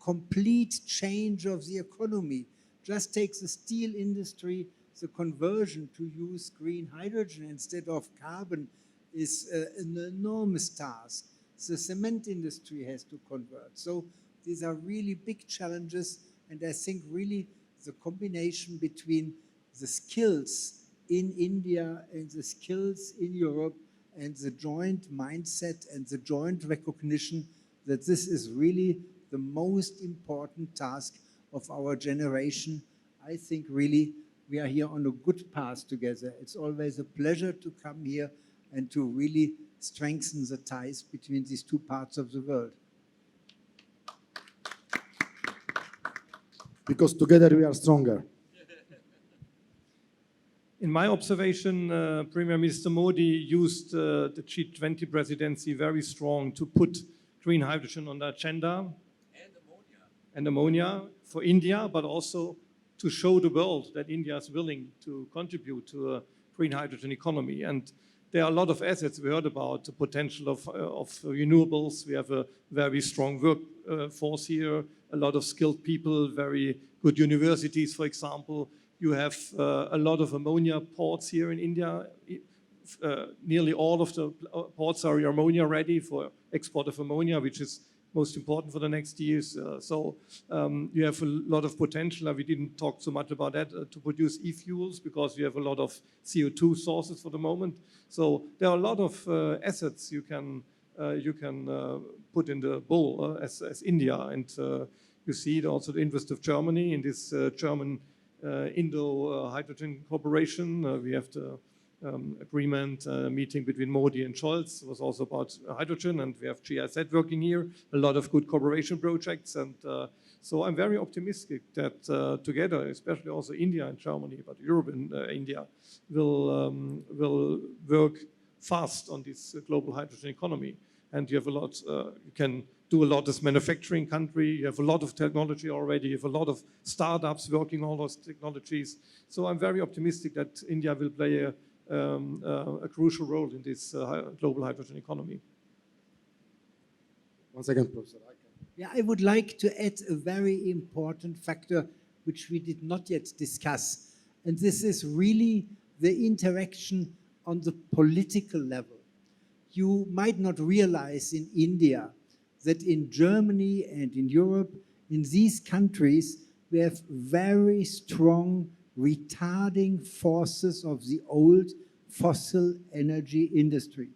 [SPEAKER 2] complete change of the economy. Just take the steel industry, the conversion to use green hydrogen instead of carbon is an enormous task. The cement industry has to convert. So these are really big challenges, and I think really the combination between the skills in India and the skills in Europe and the joint mindset and the joint recognition that this is really the most important task of our generation. I think really we are here on a good path together. It's always a pleasure to come here and to really strengthen the ties between these two parts of the world.
[SPEAKER 1] Because together we are stronger.
[SPEAKER 4] In my observation, Premier Minister Modi used the G20 presidency very strong to put green hydrogen on the agenda. And ammonia for India, but also to show the world that India is willing to contribute to green hydrogen economy. And there are a lot of assets. We heard about the potential of renewables. We have a very strong workforce here, a lot of skilled people, very good universities, for example. You have a lot of ammonia ports here in India. Nearly all of the ports are ammonia ready for export of ammonia, which is most important for the next years. So you have a lot of potential. We didn't talk so much about that to produce e-fuels because we have a lot of CO2 sources for the moment. So there are a lot of assets you can put in the bowl as India. And you see it also the interest of Germany in this German Indo-Hydrogen Corporation. We have the agreement meeting between Modi and Scholz. It was also about hydrogen, and we have GIZ working here, a lot of good cooperation projects. And so I'm very optimistic that together, especially also India and Germany, but Europe and India, will work fast on this global hydrogen economy. And you have a lot, you can do a lot as manufacturing country. You have a lot of technology already. You have a lot of startups working on all those technologies. So I'm very optimistic that India will play a crucial role in this global hydrogen economy.
[SPEAKER 1] One second, Professor.
[SPEAKER 2] Yeah, I would like to add a very important factor which we did not yet discuss. And this is really the interaction on the political level. You might not realize in India that in Germany and in Europe, in these countries, we have very strong retarding forces of the old fossil energy industry.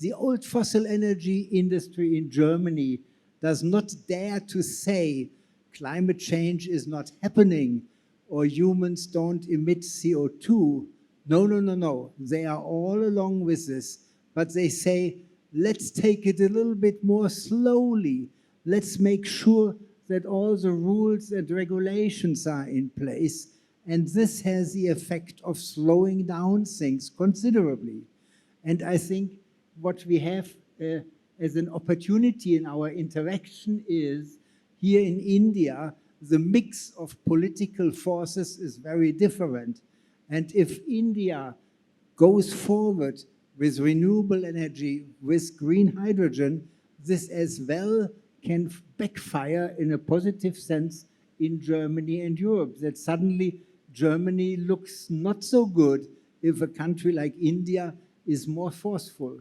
[SPEAKER 2] The old fossil energy industry in Germany does not dare to say climate change is not happening or humans don't emit CO2. No, no, no, no. They are all along with this, but they say, let's take it a little bit more slowly. Let's make sure that all the rules and regulations are in place. And this has the effect of slowing down things considerably. And I think what we have as an opportunity in our interaction is here in India, the mix of political forces is very different. And if India goes forward with renewable energy, with green hydrogen, this as well can backfire in a positive sense in Germany and Europe, that suddenly Germany looks not so good if a country like India is more forceful.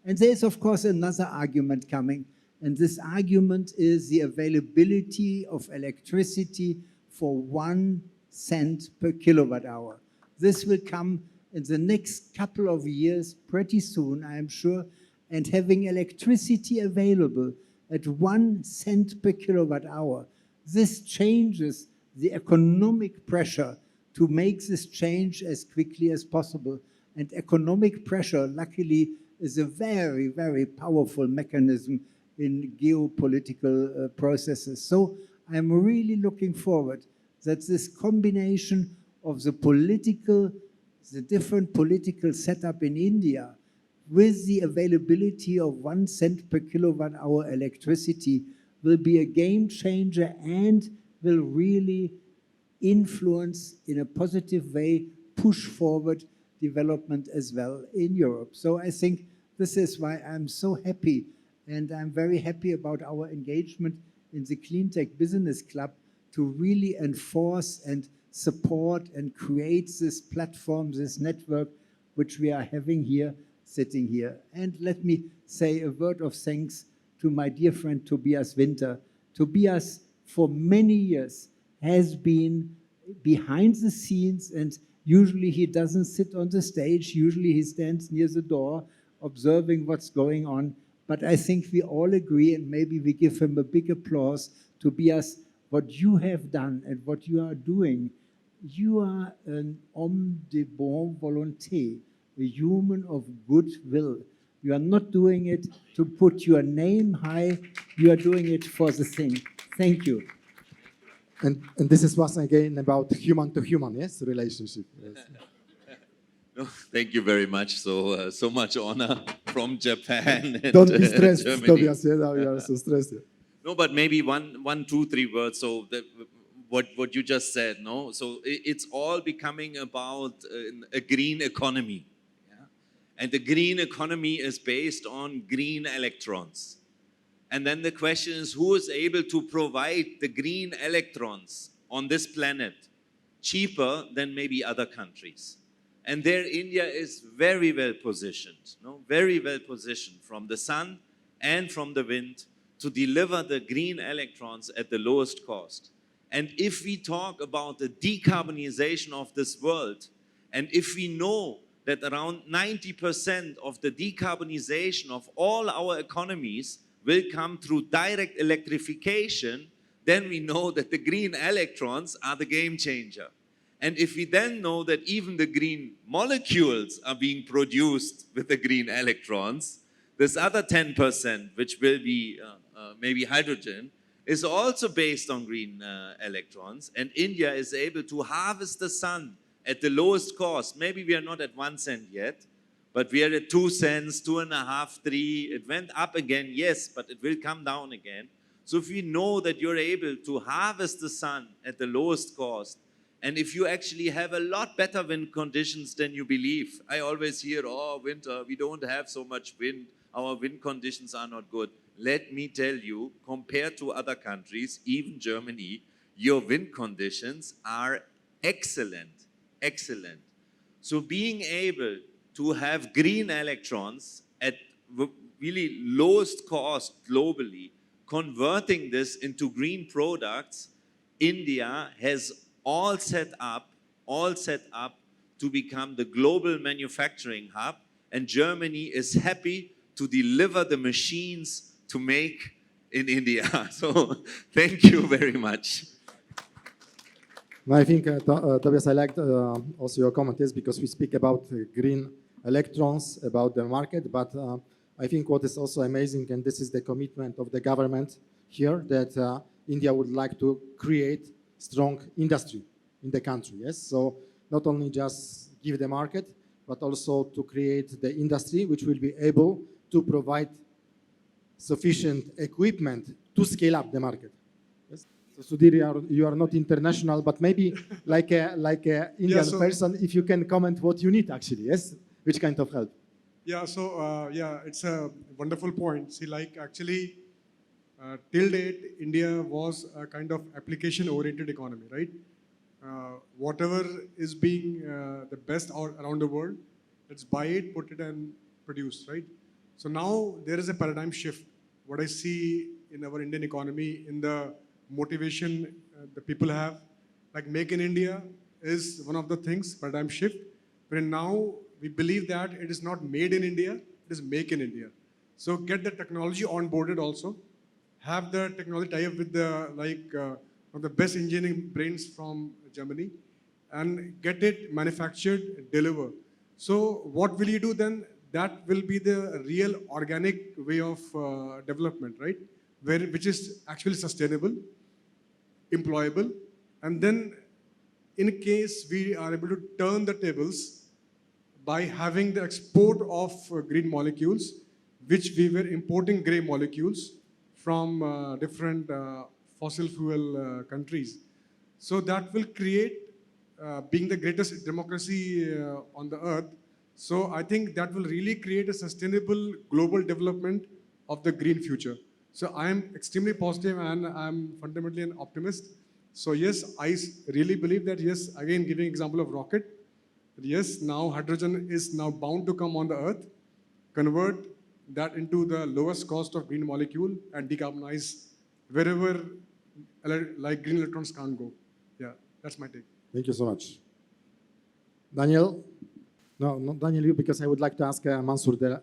[SPEAKER 2] And there's, of course, another argument coming, and this argument is the availability of electricity for 1 cent per kilowatt hour. This will come in the next couple of years, pretty soon, I am sure, and having electricity available at 1 cent per kilowatt hour, this changes the economic pressure to make this change as quickly as possible. And economic pressure, luckily, is a very, very powerful mechanism in geopolitical processes. So I'm really looking forward that this combination of the different political setup in India with the availability of 1 cent per kilowatt hour electricity will be a game changer and will really influence in a positive way, push forward development as well in Europe. So I think this is why I'm so happy, and I'm very happy about our engagement in the CleanTech Business Club to really enforce and support and create this platform, this network, which we are having here, sitting here. And let me say a word of thanks to my dear friend Tobias Winter. Tobias, for many years, has been behind the scenes, and usually he doesn't sit on the stage. Usually he stands near the door observing what's going on. But I think we all agree, and maybe we give him a big applause. Tobias, what you have done and what you are doing, you are an homme de bonne volonté, a human of goodwill. You are not doing it to put your name high. You are doing it for the thing. Thank you.
[SPEAKER 1] And this is once again about human to human, yes, relationship. Yes.
[SPEAKER 6] No, thank you very much. So so much honor from Japan. And,
[SPEAKER 1] Don't be stressed,
[SPEAKER 6] Germany.
[SPEAKER 1] Tobias. Yeah, now you are so stressed. Yeah.
[SPEAKER 6] No, but maybe one, 2, 3 words. So what you just said, no? So it's all becoming about a green economy. Yeah? And the green economy is based on green electrons. And then the question is, who is able to provide the green electrons on this planet cheaper than maybe other countries? And there India is very well positioned, no? Very well positioned from the sun and from the wind to deliver the green electrons at the lowest cost. And if we talk about the decarbonization of this world, and if we know that around 90% of the decarbonization of all our economies will come through direct electrification, then we know that the green electrons are the game changer. And if we then know that even the green molecules are being produced with the green electrons, this other 10%, which will be maybe hydrogen, is also based on green electrons. And India is able to harvest the sun at the lowest cost. Maybe we are not at 1 cent yet, but we are at 2 cents, 2.5, 3. It went up again, yes, but it will come down again. So if we know that you're able to harvest the sun at the lowest cost, and if you actually have a lot better wind conditions than you believe. I always hear, oh, winter, we don't have so much wind. Our wind conditions are not good. Let me tell you, compared to other countries, even Germany, your wind conditions are excellent, excellent. So being able to have green electrons at really lowest cost globally, converting this into green products, India has all set up to become the global manufacturing hub, and Germany is happy to deliver the machines to make in India. So thank you very much.
[SPEAKER 1] No, I think, Tobias, I liked also your comment is because we speak about green electrons, about the market, but I think what is also amazing, and this is the commitment of the government here, that India would like to create strong industry in the country, yes? So not only just give the market, but also to create the industry which will be able to provide sufficient equipment to scale up the market. Yes? So Sudhir, you are not international, but maybe like a Indian person, if you can comment what you need actually, yes? Which kind of help?
[SPEAKER 5] Yeah, so it's a wonderful point. See, like actually, till date, India was a kind of application-oriented economy, right? Whatever is being the best around the world, let's buy it, put it, and produce, right? So now there is a paradigm shift. What I see in our Indian economy, in the motivation the people have, like Make in India is one of the things, paradigm shift. But now we believe that it is not made in India, it is make in India. So get the technology onboarded also, have the technology tie up with the one of the best engineering brains from Germany, and get it manufactured, deliver. So what will you do then? That will be the real organic way of development, right? Which is actually sustainable, employable, and then in case we are able to turn the tables by having the export of green molecules, which we were importing gray molecules from different fossil fuel countries. So that will create, being the greatest democracy on the earth, so I think that will really create a sustainable global development of the green future. So I am extremely positive and I'm fundamentally an optimist. So yes, I really believe that, yes, again giving example of rocket, yes, now hydrogen is now bound to come on the earth, convert that into the lowest cost of green molecule and decarbonize wherever like green electrons can't go. Yeah, that's my take.
[SPEAKER 1] Thank you so much. Daniel? No, not Daniel, you, because I would like to ask Mansoor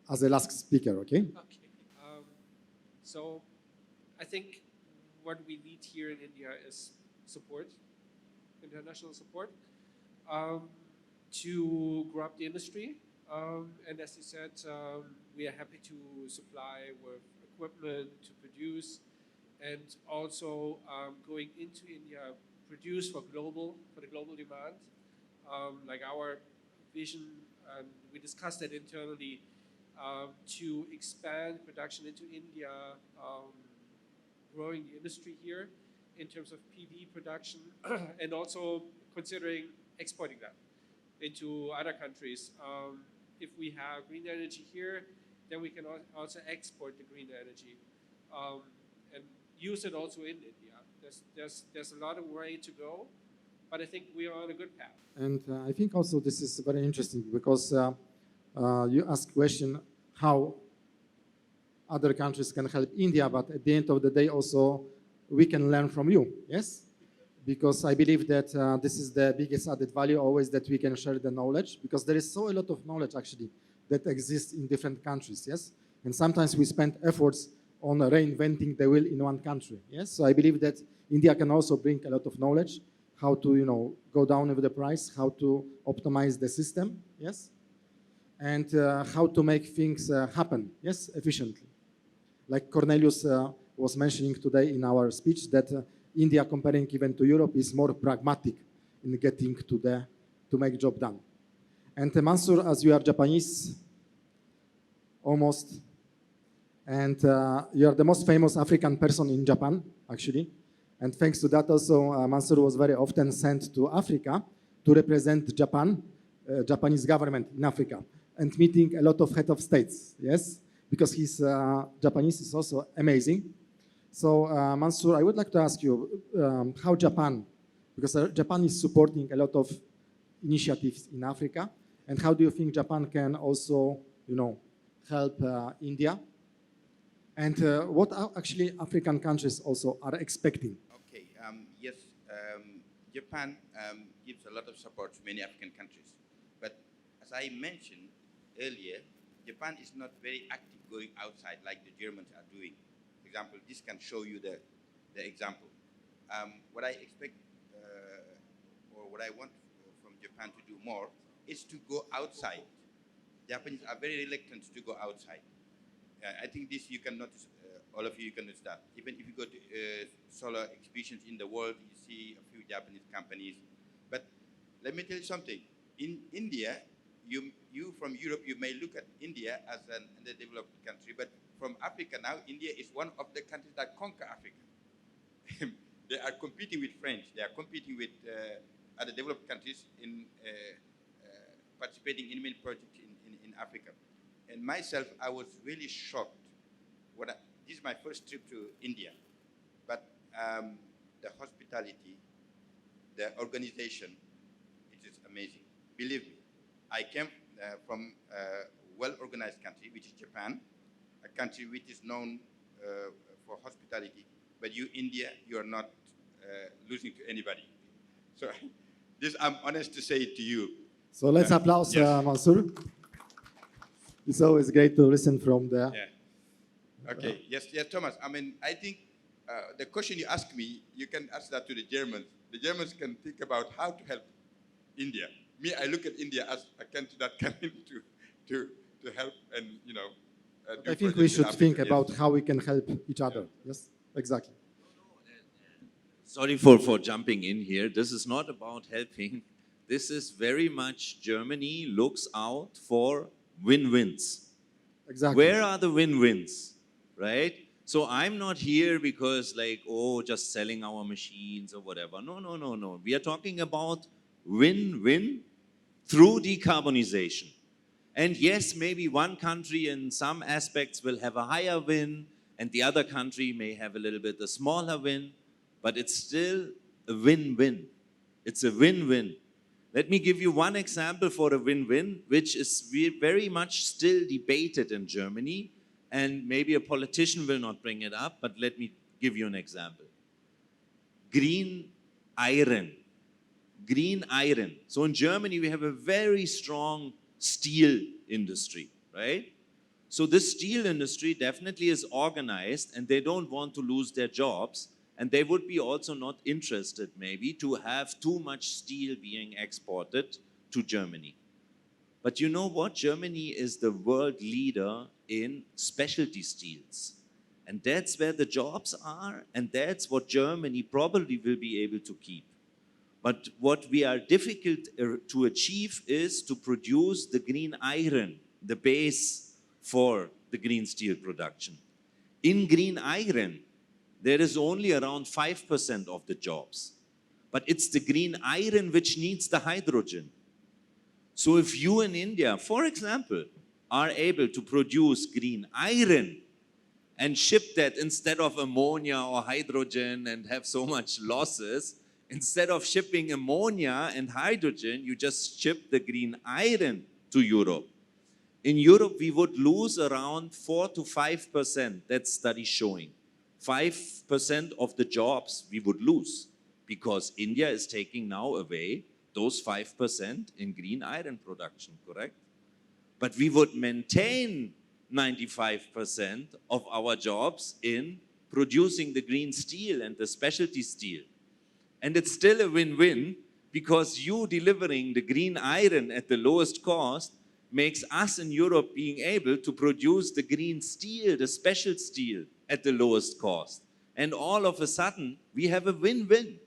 [SPEAKER 1] as the last speaker, okay?
[SPEAKER 7] Okay. So I think what we need here in India is support, international support, to grow up the industry. And as you said, we are happy to supply with equipment to produce, and also going into India, produce for the global demand. Like our vision, and we discussed that internally, to expand production into India, growing the industry here, in terms of PV production and also considering exporting that into other countries. If we have green energy here, then we can also export the green energy and use it also in India. There's a lot of way to go, but I think we are on a good path.
[SPEAKER 1] And I think also this is very interesting because you ask question how other countries can help India, but at the end of the day also we can learn from you, yes? Because I believe that this is the biggest added value always, that we can share the knowledge, because there is so a lot of knowledge actually that exists in different countries, yes? And sometimes we spend efforts on reinventing the wheel in one country, yes? So I believe that India can also bring a lot of knowledge, how to, go down with the price, how to optimize the system, yes? And how to make things happen, yes, efficiently. Like Cornelius was mentioning today in our speech, that India, comparing even to Europe, is more pragmatic in getting to make job done. And Mansour, as you are Japanese, almost, and you are the most famous African person in Japan, actually. And thanks to that also, Mansour was very often sent to Africa to represent Japan, Japanese government in Africa, and meeting a lot of head of states, yes? Because his Japanese is also amazing. So Mansour, I would like to ask you how Japan, because Japan is supporting a lot of initiatives in Africa, and how do you think Japan can also, help India? And what actually African countries also are expecting?
[SPEAKER 8] Okay, yes, Japan gives a lot of support to many African countries. But as I mentioned earlier, Japan is not very active going outside like the Germans are doing. For example, this can show you the example. What I expect or what I want from Japan to do more is to go outside. Japanese are very reluctant to go outside. I think this you can notice, all of you can notice that. Even if you go to solar exhibitions in the world, you see a few Japanese companies. But let me tell you something. In India, you from Europe, you may look at India as an underdeveloped country, but from Africa now, India is one of the countries that conquer Africa. They are competing with French. They are competing with other developed countries in participating in many projects in Africa. And myself, I was really shocked. This is my first trip to India, but the hospitality, the organization, it is amazing. Believe me, I came from a well-organized country, which is Japan, a country which is known for hospitality, but you, India, you are not losing to anybody. So this, I'm honest to say it to you.
[SPEAKER 1] So let's applaud
[SPEAKER 8] yes.
[SPEAKER 1] Mansour. It's always great to listen from the...
[SPEAKER 8] Yeah. Okay, yes, Thomas. I mean, I think the question you ask me, you can ask that to the Germans. The Germans can think about how to help India. Me, I look at India as a country that can to help and,
[SPEAKER 1] I think we should think about how we can help each other. Yes, exactly.
[SPEAKER 6] Sorry for jumping in here. This is not about helping. This is very much Germany looks out for win-wins.
[SPEAKER 1] Exactly.
[SPEAKER 6] Where are the win-wins, right? So I'm not here because just selling our machines or whatever. No. We are talking about win-win through decarbonization. And yes, maybe one country in some aspects will have a higher win and the other country may have a little bit a smaller win, but it's still a win-win. It's a win-win. Let me give you one example for a win-win, which is very much still debated in Germany, and maybe a politician will not bring it up, but let me give you an example. Green iron. Green iron. So in Germany, we have a very strong steel industry, right? So this steel industry definitely is organized and they don't want to lose their jobs. And they would be also not interested, maybe, to have too much steel being exported to Germany. But you know what? Germany is the world leader in specialty steels. And that's where the jobs are, and that's what Germany probably will be able to keep. But what we are difficult to achieve is to produce the green iron, the base for the green steel production. In green iron, there is only around 5% of the jobs. But it's the green iron which needs the hydrogen. So if you in India, for example, are able to produce green iron and ship that instead of ammonia or hydrogen and have so much losses, instead of shipping ammonia and hydrogen, you just ship the green iron to Europe. In Europe, we would lose around 4 to 5%, that study showing. 5% of the jobs we would lose because India is taking now away those 5% in green iron production, correct? But we would maintain 95% of our jobs in producing the green steel and the specialty steel. And it's still a win-win because you delivering the green iron at the lowest cost makes us in Europe being able to produce the green steel, the special steel at the lowest cost. And all of a sudden, we have a win-win.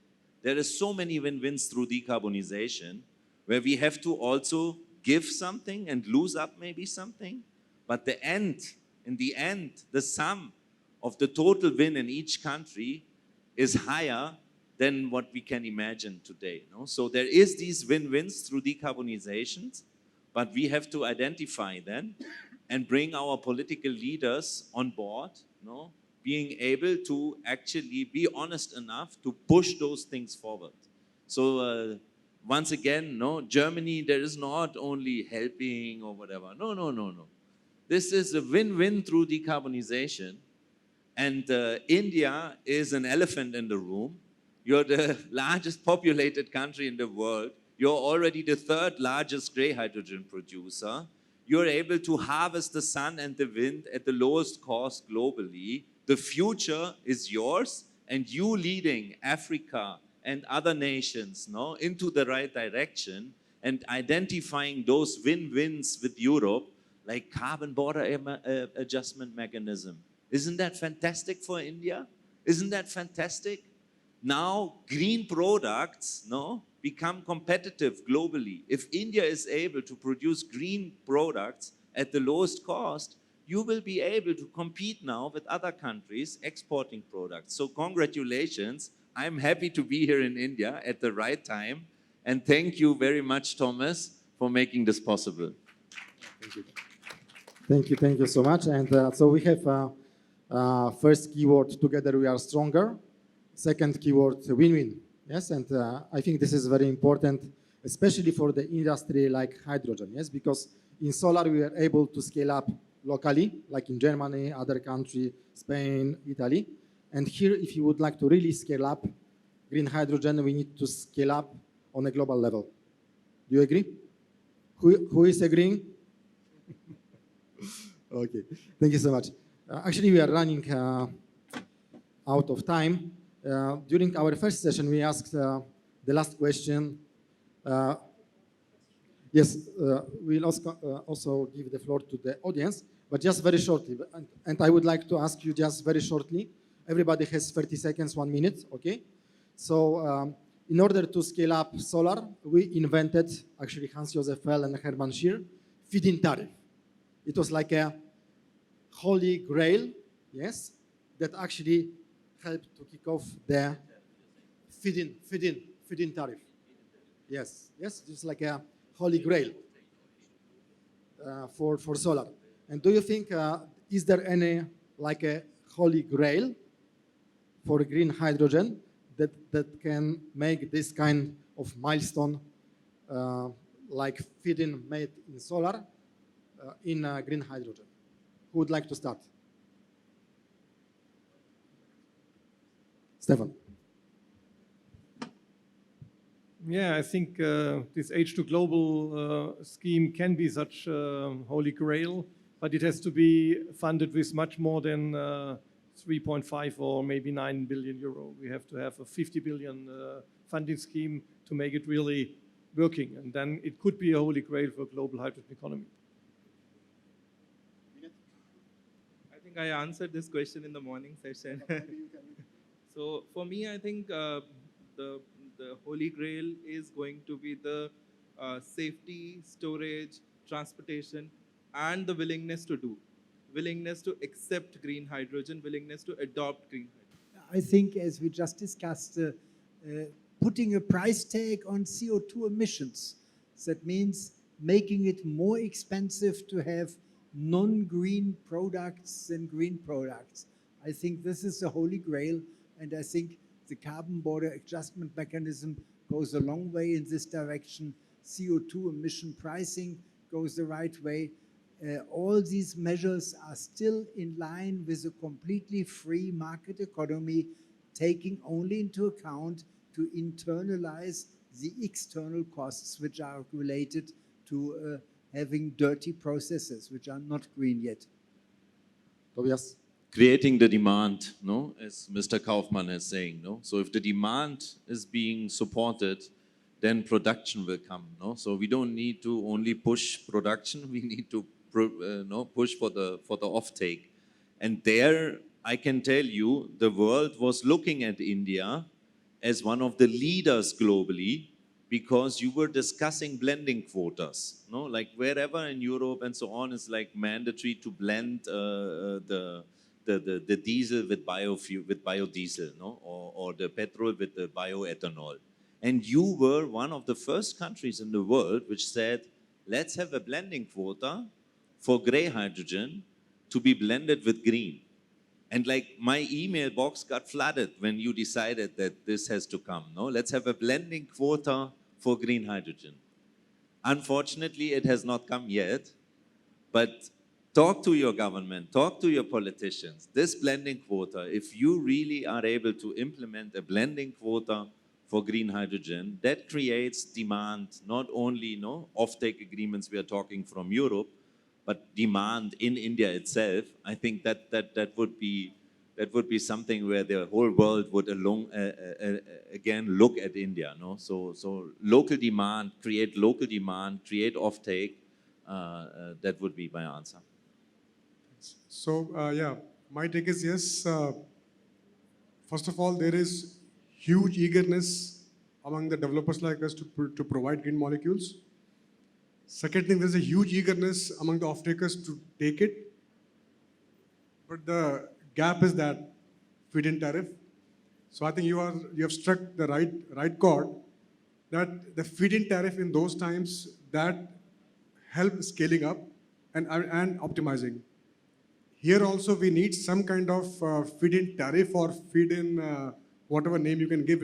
[SPEAKER 6] There are so many win-wins through decarbonization where we have to also give something and lose up maybe something. But in the end, the sum of the total win in each country is higher than what we can imagine today. No? So there is these win-wins through decarbonizations, but we have to identify them and bring our political leaders on board, no? Being able to actually be honest enough to push those things forward. So once again, no, Germany, there is not only helping or whatever. No. This is a win-win through decarbonization. And India is an elephant in the room. You're the largest populated country in the world. You're already the third largest gray hydrogen producer. You're able to harvest the sun and the wind at the lowest cost globally. The future is yours, and you leading Africa and other nations, no, into the right direction and identifying those win-wins with Europe, like carbon border adjustment mechanism. Isn't that fantastic for India? Isn't that fantastic? Now green products, no, become competitive globally. If India is able to produce green products at the lowest cost, you will be able to compete now with other countries exporting products. So congratulations. I'm happy to be here in India at the right time. And thank you very much, Thomas, for making this possible.
[SPEAKER 1] Thank you so much. And so we have first keyword, together we are stronger. Second keyword, win-win. Yes, and I think this is very important, especially for the industry like hydrogen. Yes, because in solar we are able to scale up locally, like in Germany, other countries, Spain, Italy. And here, if you would like to really scale up green hydrogen, we need to scale up on a global level. Do you agree? Who is agreeing? Okay, thank you so much. Actually, we are running out of time. During our first session, we asked the last question. Yes, we'll also give the floor to the audience, but just very shortly. And I would like to ask you just very shortly. Everybody has 30 seconds, 1 minute, okay? So in order to scale up solar, we invented, actually Hans-Josef Fell and Hermann Schier, feed-in tariff. It was like a holy grail, yes, that actually helped to kick off the feed-in tariff. Yes, just like a holy grail for solar. And do you think, is there any like a holy grail for green hydrogen that can make this kind of milestone like feed-in made in solar in green hydrogen? Who would like to start? Stefan.
[SPEAKER 4] Yeah, I think this H2 Global scheme can be such a holy grail, but it has to be funded with much more than 3.5 or maybe 9 billion euro. We have to have a 50 billion funding scheme to make it really working, and then it could be a holy grail for global hydrogen economy.
[SPEAKER 3] I think I answered this question in the morning session. So for me, I think the holy grail is going to be the safety, storage, transportation, and the willingness to do. Willingness to accept green hydrogen, willingness to adopt green hydrogen.
[SPEAKER 2] I think, as we just discussed, putting a price tag on CO2 emissions. That means making it more expensive to have non-green products than green products. I think this is the holy grail, and I think the carbon border adjustment mechanism goes a long way in this direction. CO2 emission pricing goes the right way. All these measures are still in line with a completely free market economy, taking only into account to internalize the external costs which are related to having dirty processes which are not green yet.
[SPEAKER 1] Tobias?
[SPEAKER 6] Creating the demand, no, as Mr. Kaufmann is saying, no. So if the demand is being supported, then production will come, no. So we don't need to only push production; we need to push for the offtake. And there, I can tell you, the world was looking at India as one of the leaders globally, because you were discussing blending quotas, no? Like wherever in Europe and so on, it's like mandatory to blend the diesel with biofuel, with biodiesel, no? Or the petrol with the bioethanol. And you were one of the first countries in the world which said, let's have a blending quota for gray hydrogen to be blended with green. And like my email box got flooded when you decided that this has to come, no? Let's have a blending quota for green hydrogen. Unfortunately, it has not come yet, but talk to your government, talk to your politicians. This blending quota, if you really are able to implement a blending quota for green hydrogen, that creates demand, not only offtake agreements we are talking from Europe, but demand in India itself. I think that would be something where the whole world would again look at India. No, so local demand, create offtake. That would be my answer.
[SPEAKER 5] So yeah, my take is yes. First of all, there is huge eagerness among the developers like us to provide green molecules. Second thing, there's a huge eagerness among the off-takers to take it. But the gap is that feed-in tariff. So I think you have struck the right chord, that the feed-in tariff in those times that help scaling up and optimizing. Here also we need some kind of feed-in tariff or feed-in whatever name you can give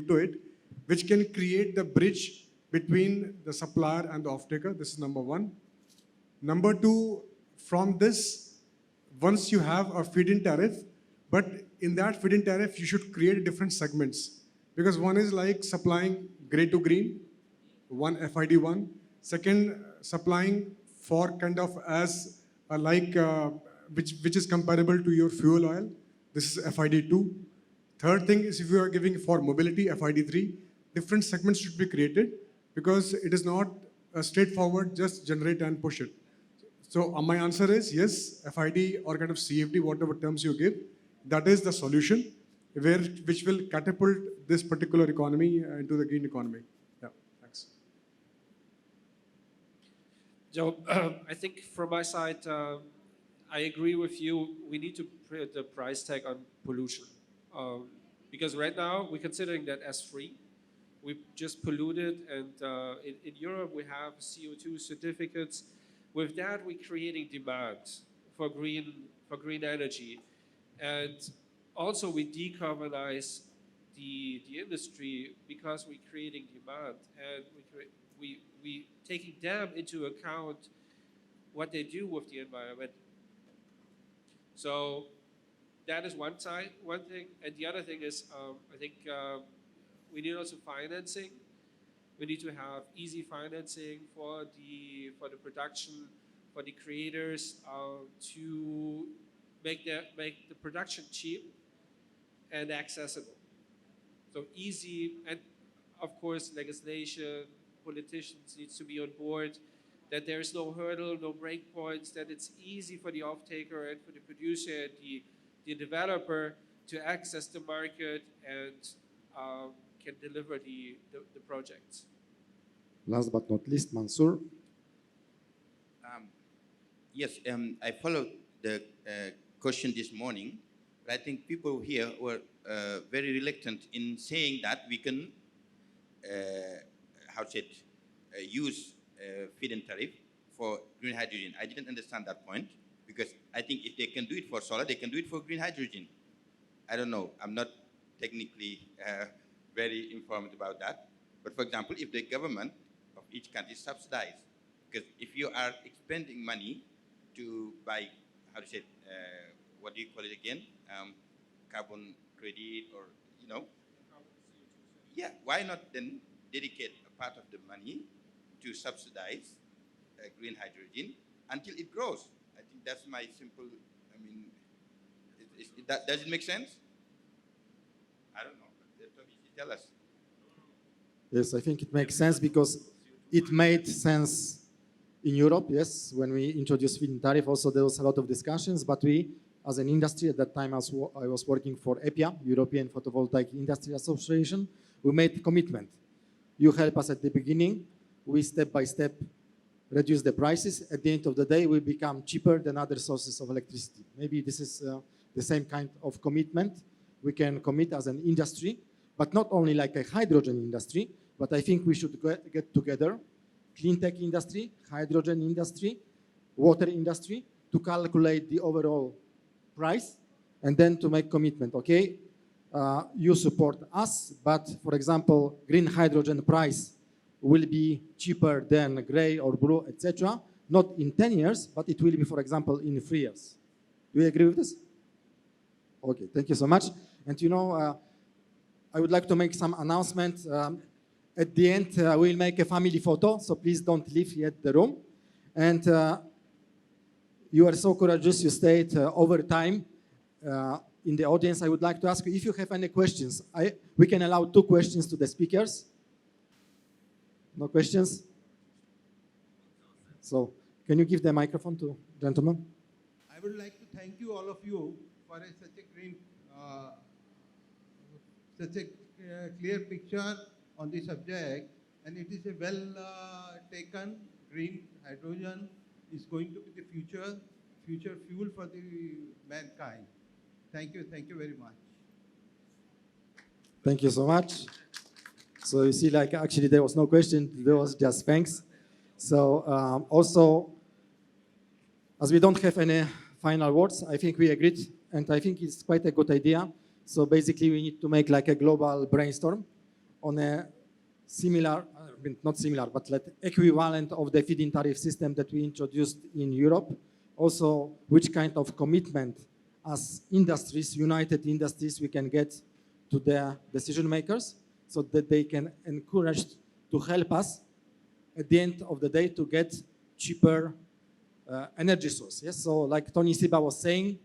[SPEAKER 5] to it, which can create the bridge between the supplier and the off-taker. This is number one. Number two, from this, once you have a feed-in tariff, but in that feed-in tariff, you should create different segments. Because one is like supplying gray to green, one FID1. Second, supplying for kind of as which is comparable to your fuel oil. This is FID2. Third thing is if you are giving for mobility, FID3, different segments should be created, because it is not straightforward, just generate and push it. So my answer is yes, FID or kind of CFD, whatever terms you give, that is the solution which will catapult this particular economy into the green economy. Yeah, thanks.
[SPEAKER 7] So I think from my side, I agree with you. We need to put the price tag on pollution. Because right now we're considering that as free. We just polluted, and in Europe we have CO2 certificates. With that, we're creating demand for green energy, and also we decarbonize the industry because we're creating demand, and we taking them into account what they do with the environment. So that is one thing, and the other thing is I think. We need also financing. We need to have easy financing for the production, for the creators, to make the production cheap and accessible. So easy, and of course legislation, politicians needs to be on board, that there is no hurdle, no breakpoints, that it's easy for the off-taker and for the producer and the developer to access the market and can deliver the projects.
[SPEAKER 1] Last but not least, Mansoor.
[SPEAKER 8] Yes, I followed the question this morning, but I think people here were very reluctant in saying that we can, use feed-in tariff for green hydrogen. I didn't understand that point, because I think if they can do it for solar, they can do it for green hydrogen. I don't know. I'm not technically very informed about that. But for example, if the government of each country subsidize, because if you are expending money to buy, what do you call it again? Carbon credit, or, yeah, why not then dedicate a part of the money to subsidize green hydrogen until it grows? I think that's my simple, does it make sense? I don't know, but tell us.
[SPEAKER 1] Yes, I think it makes sense, because it made sense in Europe, yes, when we introduced feed-in tariff. Also, there was a lot of discussions, but we, as an industry, at that time I was working for EPIA, European Photovoltaic Industry Association, we made a commitment. You help us at the beginning, we step by step reduce the prices. At the end of the day, we become cheaper than other sources of electricity. Maybe this is the same kind of commitment we can commit as an industry, but not only like a hydrogen industry, but I think we should get together, CleanTech industry, hydrogen industry, water industry, to calculate the overall price, and then to make commitment. Okay, you support us, but for example, green hydrogen price will be cheaper than gray or blue, etc. Not in 10 years, but it will be, for example, in 3 years. Do you agree with this? Okay, thank you so much. And I would like to make some announcement. At the end, we'll make a family photo, so please don't leave yet the room. And you are so courageous, you stayed over time. In the audience, I would like to ask you if you have any questions. We can allow 2 questions to the speakers. No questions? So, can you give the microphone to gentlemen?
[SPEAKER 9] I would like to thank you, all of you, for such a great, clear picture on the subject, and it is a well taken. Green hydrogen is going to be the future fuel for the mankind. Thank you very much.
[SPEAKER 1] Thank you so much. So you see, like, actually there was no question, there was just thanks. So also, as we don't have any final words, I think we agreed, and I think it's quite a good idea. So basically we need to make like a global brainstorm on a similar, not similar, but like equivalent of the feed-in tariff system that we introduced in Europe. Also, which kind of commitment as industries, united industries, we can get to the decision makers, so that they can encourage to help us at the end of the day to get cheaper energy source. Yes, so like Tony Siba was saying,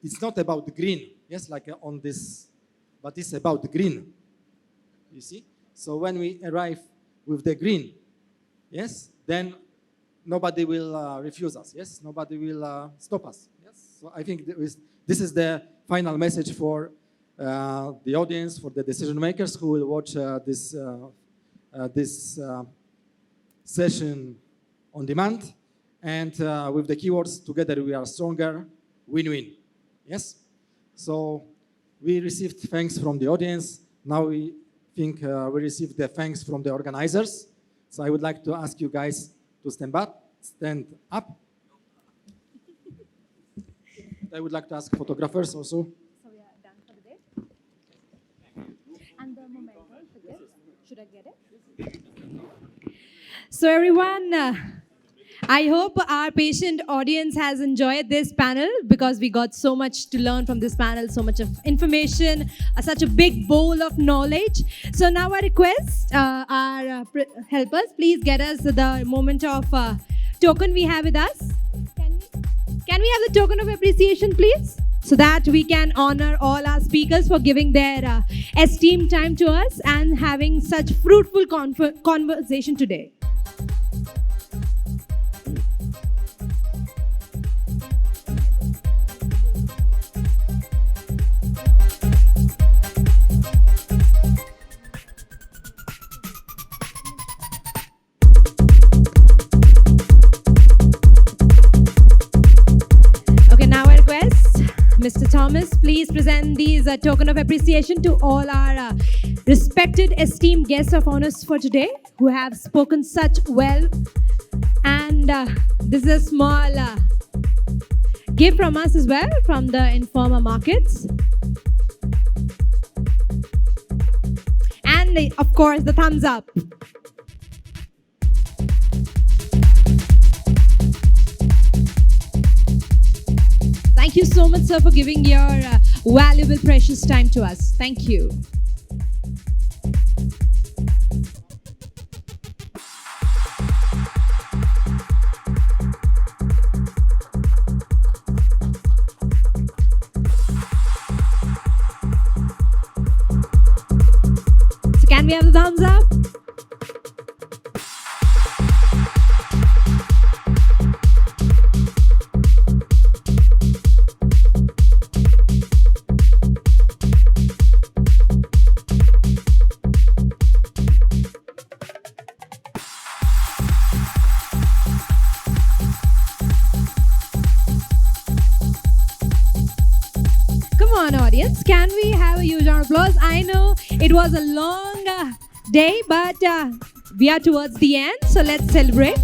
[SPEAKER 1] it's not about the green, yes, like on this, but it's about the green, you see? So when we arrive with the green, yes, then nobody will refuse us, yes, nobody will stop us, yes? So I think this is the final message for the audience, for the decision makers who will watch this session on demand. And with the keywords, together we are stronger, win-win. Yes? So we received thanks from the audience. Now we think we received the thanks from the organizers. So I would like to ask you guys to stand up. I would like to ask photographers also.
[SPEAKER 10] So we are done for the day. And the memento for this, should I get it? So everyone, I hope our patient audience has enjoyed this panel, because we got so much to learn from this panel, so much of information, such a big bowl of knowledge. So now I request our helpers, please get us the moment of token we have with us. Can we have the token of appreciation, please? So that we can honor all our speakers for giving their esteemed time to us and having such fruitful conversation today. Mr. Thomas, please please present these token of appreciation to all our respected, esteemed guests of honors for today who have spoken such well. And this is a small gift from us as well, from the Informa Markets. And of course, the thumbs up. Thank you so much, sir, for giving your valuable, precious time to us. Thank you. So can we have the thumbs up? Audience, can we have a huge round of applause? I know it was a long day, but we are towards the end, so let's celebrate.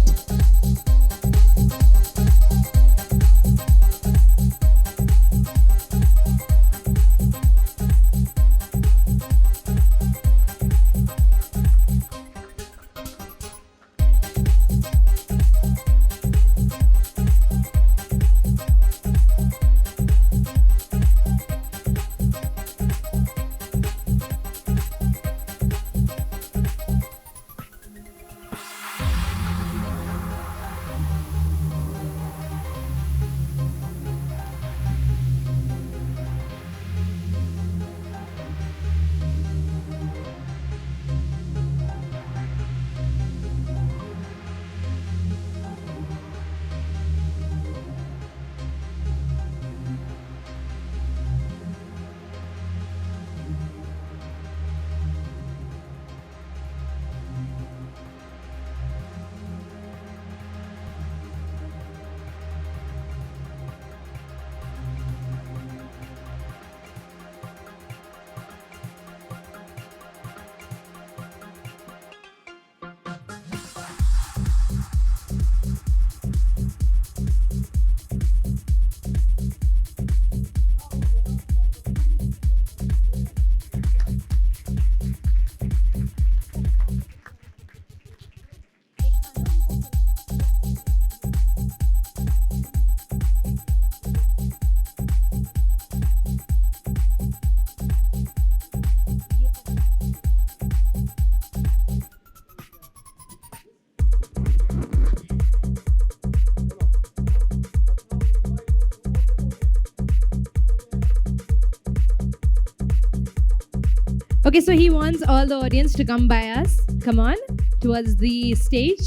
[SPEAKER 10] Okay, so he wants all the audience to come by us. Come on, towards the stage.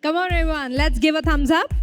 [SPEAKER 10] Come on, everyone, let's give a thumbs up.